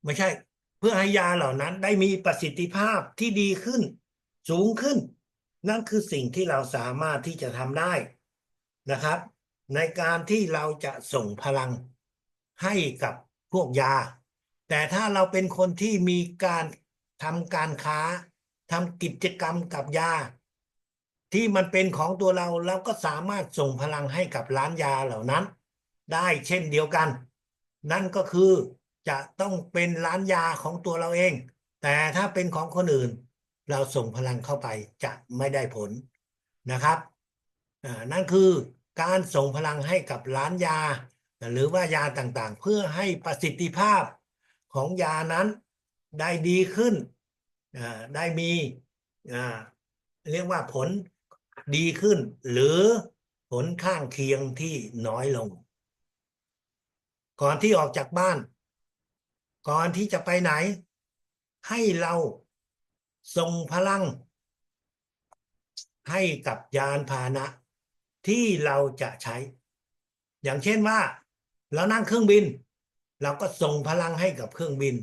ไม่ใช่เพื่อให้ยาเหล่านั้นได้มีประสิทธิภาพที่ดีขึ้นสูงขึ้น นั่นคือสิ่งที่เราสามารถที่จะทำได้นะครับ ในการที่เราจะส่งพลังให้กับพวกยา แต่ถ้าเราเป็นคนที่มีการทำการค้าทำกิจกรรมกับยา ที่มันเป็นของตัวเราก็สามารถส่งพลังให้กับร้านยาเหล่านั้นได้เช่นเดียวกัน นั่นก็คือจะต้องเป็นร้านยาของตัวเราเอง แต่ถ้าเป็นของคนอื่น เราส่งพลังเข้าไปจะไม่ได้ผลนะครับนั่นคือการส่งพลังให้กับร้านยา หรือว่ายาต่างๆ เพื่อให้ประสิทธิภาพของยานั้นได้ดีขึ้นได้มีเรียกว่าผลดีขึ้น หรือผลข้างเคียงที่น้อยลง ก่อนที่ออกจากบ้าน ก่อนที่จะไปไหน ให้เราส่งพลังให้กับยานพาหนะที่เราจะใช้ อย่างเช่นว่า เรานั่งเครื่องบิน เราก็ส่งพลังให้กับเครื่องบิน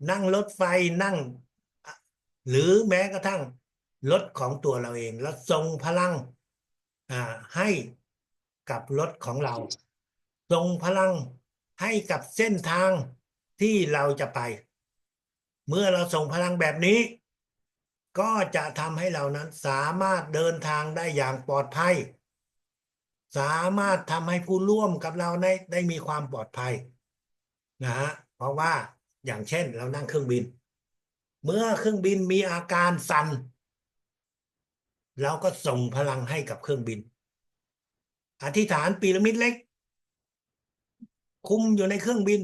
นั่งรถไฟนั่ง หรือแม้กระทั่งรถของตัวเราเองแล้วส่งพลังให้กับรถของเราส่งพลังให้กับเส้นทางที่เราจะไป เมื่อเราส่งพลังแบบนี้ ก็จะทำให้เรานั้นสามารถเดินทางได้อย่างปลอดภัย สามารถทำให้ผู้ร่วมกับเราได้มีความปลอดภัยนะฮะเพราะว่าอย่างเช่นเรานั่งเครื่องบิน เมื่อเครื่องบินมีอาการสั่นเราก็ส่งพลังให้กับเครื่องบิน อธิษฐานพีระมิดเล็ก คุมอยู่ในเครื่องบิน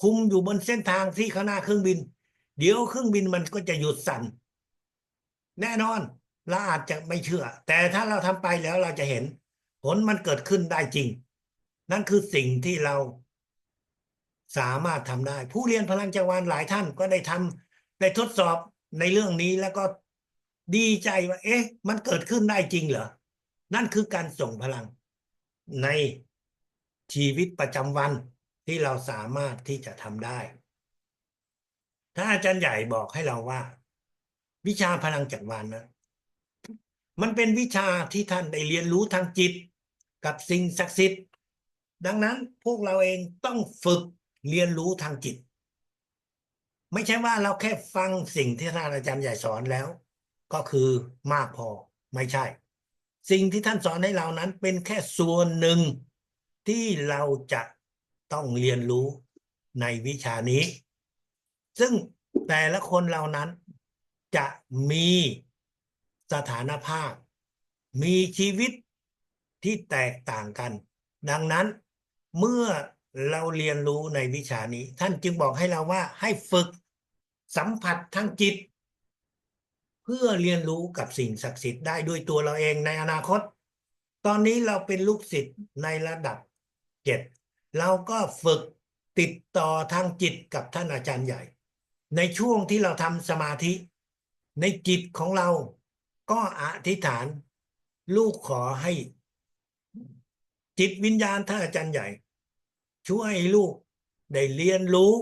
คุมอยู่บนเส้นทางที่ข้างหน้าเครื่องบิน เดี๋ยวเครื่องบินมันก็จะหยุดสั่นแน่นอนเราอาจจะไม่เชื่อ แต่ถ้าเราทำไปแล้วเราจะเห็นผลมันเกิดขึ้นได้จริง นั่นคือสิ่งที่เราสามารถทำได้ ผู้เรียนพลังจักรวาลหลายท่านก็ได้ทดสอบในเรื่องนี้แล้วก็ดีใจว่าเอ๊ะมันเกิดขึ้นได้จริงเหรอนั่นคือการส่งพลังในชีวิตประจำวันที่เราสามารถที่จะทำได้ ถ้าอาจารย์ใหญ่บอกให้เราว่า วิชาพลังจักรวาลนะมันเป็นวิชาที่ท่านได้เรียนรู้ทางจิตกับสิ่งศักดิ์สิทธิ์ดังนั้นพวกเราเองต้องฝึกเรียนรู้ทางจิต ไม่ใช่ว่าเราแค่ฟังสิ่งที่ท่านอาจารย์ใหญ่สอนแล้ว ก็คือมากพอไม่ใช่ สิ่งที่ท่านสอนให้เรานั้นเป็นแค่ส่วนหนึ่งที่เราจะต้องเรียนรู้ในวิชานี้ ซึ่งแต่ละคนเหล่านั้นจะมีสถานภาพ มีชีวิตที่แตกต่างกัน ดังนั้นเมื่อเราเรียนรู้ในวิชานี้ ท่านจึงบอกให้เราว่าให้ฝึกสัมผัสทางจิต เพื่อเรียนรู้กับสิ่งศักดิ์สิทธิ์ได้ด้วยตัวเราเองในอนาคต ตอนนี้เราเป็นลูกศิษย์ในระดับ7เราก็ฝึกติดต่อทางจิตกับท่านอาจารย์ใหญ่ ในช่วงที่เราทำสมาธิ ในจิตของเราก็อธิษฐานลูกขอให้จิตวิญญาณท่านอาจารย์ใหญ่ ช่วยลูกได้เรียนรู้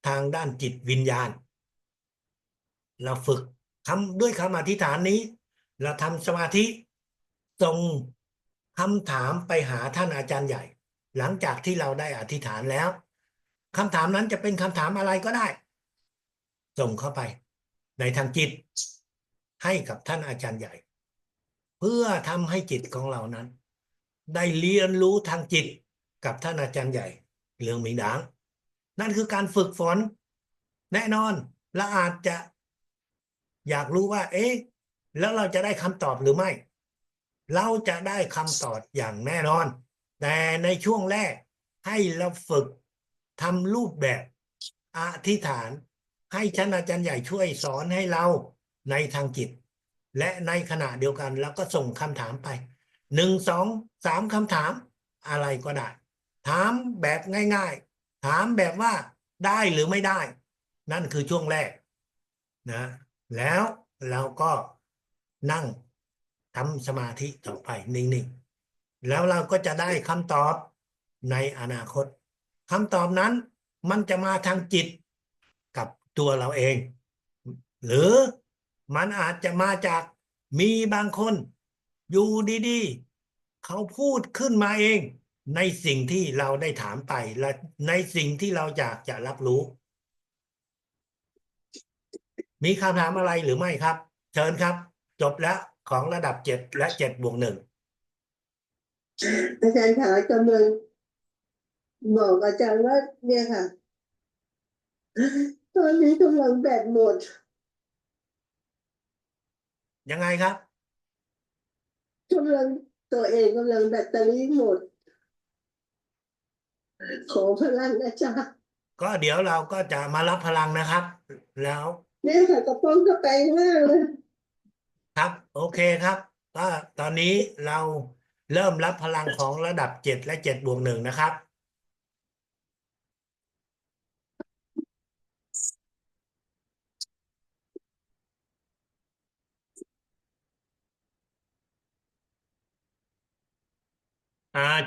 ทางด้านจิตวิญญาณ เราฝึกทำด้วยคำอธิษฐานนี้ เราทำสมาธิส่งคำถามไปหาท่านอาจารย์ใหญ่ หลังจากที่เราได้อธิษฐานแล้วคำถามนั้นจะเป็นคำถามอะไรก็ได้ ส่งเข้าไปในทางจิตให้กับท่านอาจารย์ใหญ่ เพื่อทำให้จิตของเรานั้น ได้เรียนรู้ทางจิตกับท่านอาจารย์ใหญ่เรื่องมิงดางนั่นคือการฝึกฝนแน่นอนเราอาจจะอยากรู้ว่าเอ๊ะแล้วเราจะได้คำตอบหรือไม่ เราจะได้คำตอบอย่างแน่นอน แต่ในช่วงแรกให้เราฝึกทำรูปแบบอธิษฐานให้ท่านอาจารย์ใหญ่ช่วยสอนให้เราในทางจิต และในขณะเดียวกันเราก็ส่งคำถามไป1 2 3คำถามอะไรก็ได้ ถามแบบง่ายๆ ถามแบบว่าได้หรือไม่ได้ นั่นคือช่วงแรกนะแล้วเราก็นั่งทำสมาธิต่อไปนิ่งๆแล้วเราก็จะได้คำตอบในอนาคตคำตอบนั้นมันจะมาทางจิตกับตัวเราเอง หรือมันอาจจะมาจากมีบางคนอยู่ดีๆเขาพูดขึ้นมาเองในสิ่งที่เราได้ถามไปและในสิ่งที่เราอยากจะรับรู้ มีคำถามอะไรหรือไม่ครับ เชิญครับ จบแล้วของระดับ7และ7+1อาจารย์คะกำลังบอกอาจารย์ว่าเนี่ยค่ะตอนนี้กำลังแบตหมดยังไงครับ กำลังตัวเองกำลังแบตเตอรี่หมดขอพลังอาจารย์ก็เดี๋ยวเราก็จะมารับพลังนะครับ แล้ว เนี่ยค่ะกระป้องกระแปงมากเลยครับโอเคครับก็ตอนนี้เราเริ่มรับพลังของระดับ7และ7+1นะครับ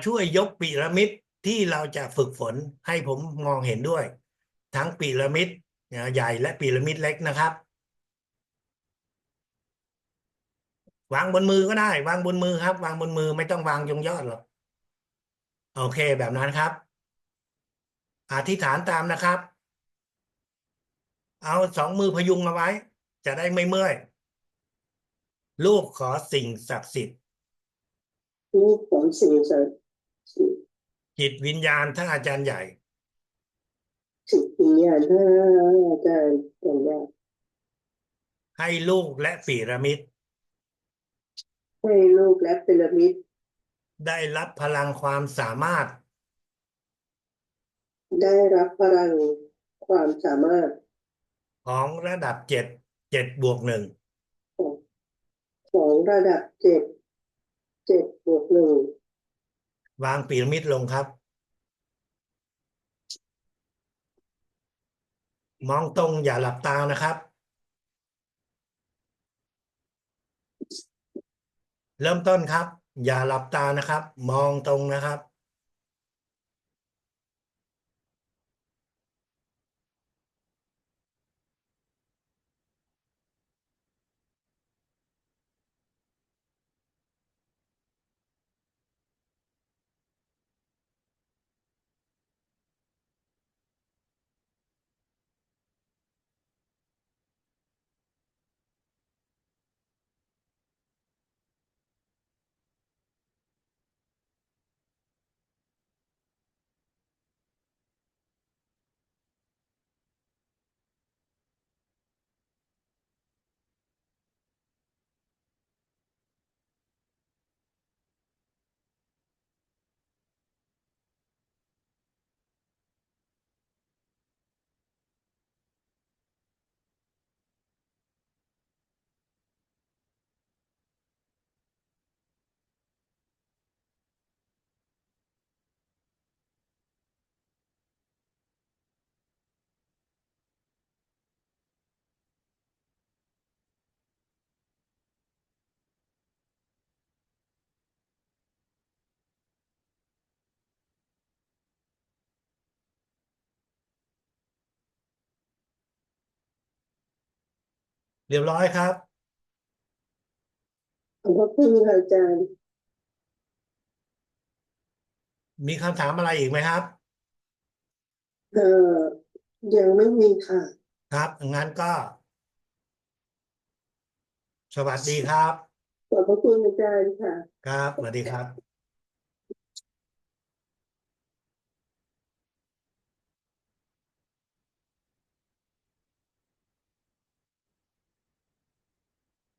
ช่วยยกพีระมิดที่เราจะฝึกฝนให้ผมมองเห็นด้วย ทั้งพีระมิดใหญ่และพีระมิดเล็กนะครับ วางบนมือก็ได้ วางบนมือครับ วางบนมือไม่ต้องวางยงยอดหรอกโอเคแบบนั้นครับอธิษฐานตามนะครับ เอา2 มือพยุงเอาไว้ จะได้ไม่เมื่อยลูกขอสิ่งศักดิ์สิทธิ์ ลูกของสิ่งศักดิ์สิทธิ์ จิตวิญญาณทั้งอาจารย์ใหญ่ จิตวิญญาณท่านอาจารย์สัญญา ให้ลูกและพีระมิด ให้ลูกและพีระมิด ได้รับพลังความสามารถ ได้รับพลังความสามารถ ของระดับ7 7+1ของระดับ7 7+1วางพีระมิดลงครับ มองตรงอย่าหลับตานะครับ เริ่มต้นครับ อย่าหลับตานะครับ มองตรงนะครับ เรียบร้อยครับ ขอบพระคุณค่ะอาจารย์ มีคำถามอะไรอีกไหมครับ เอ่อยังไม่มีค่ะ ครับงั้นก็ สวัสดีครับ ขอบพระคุณอาจารย์ค่ะ ครับ สวัสดีครับ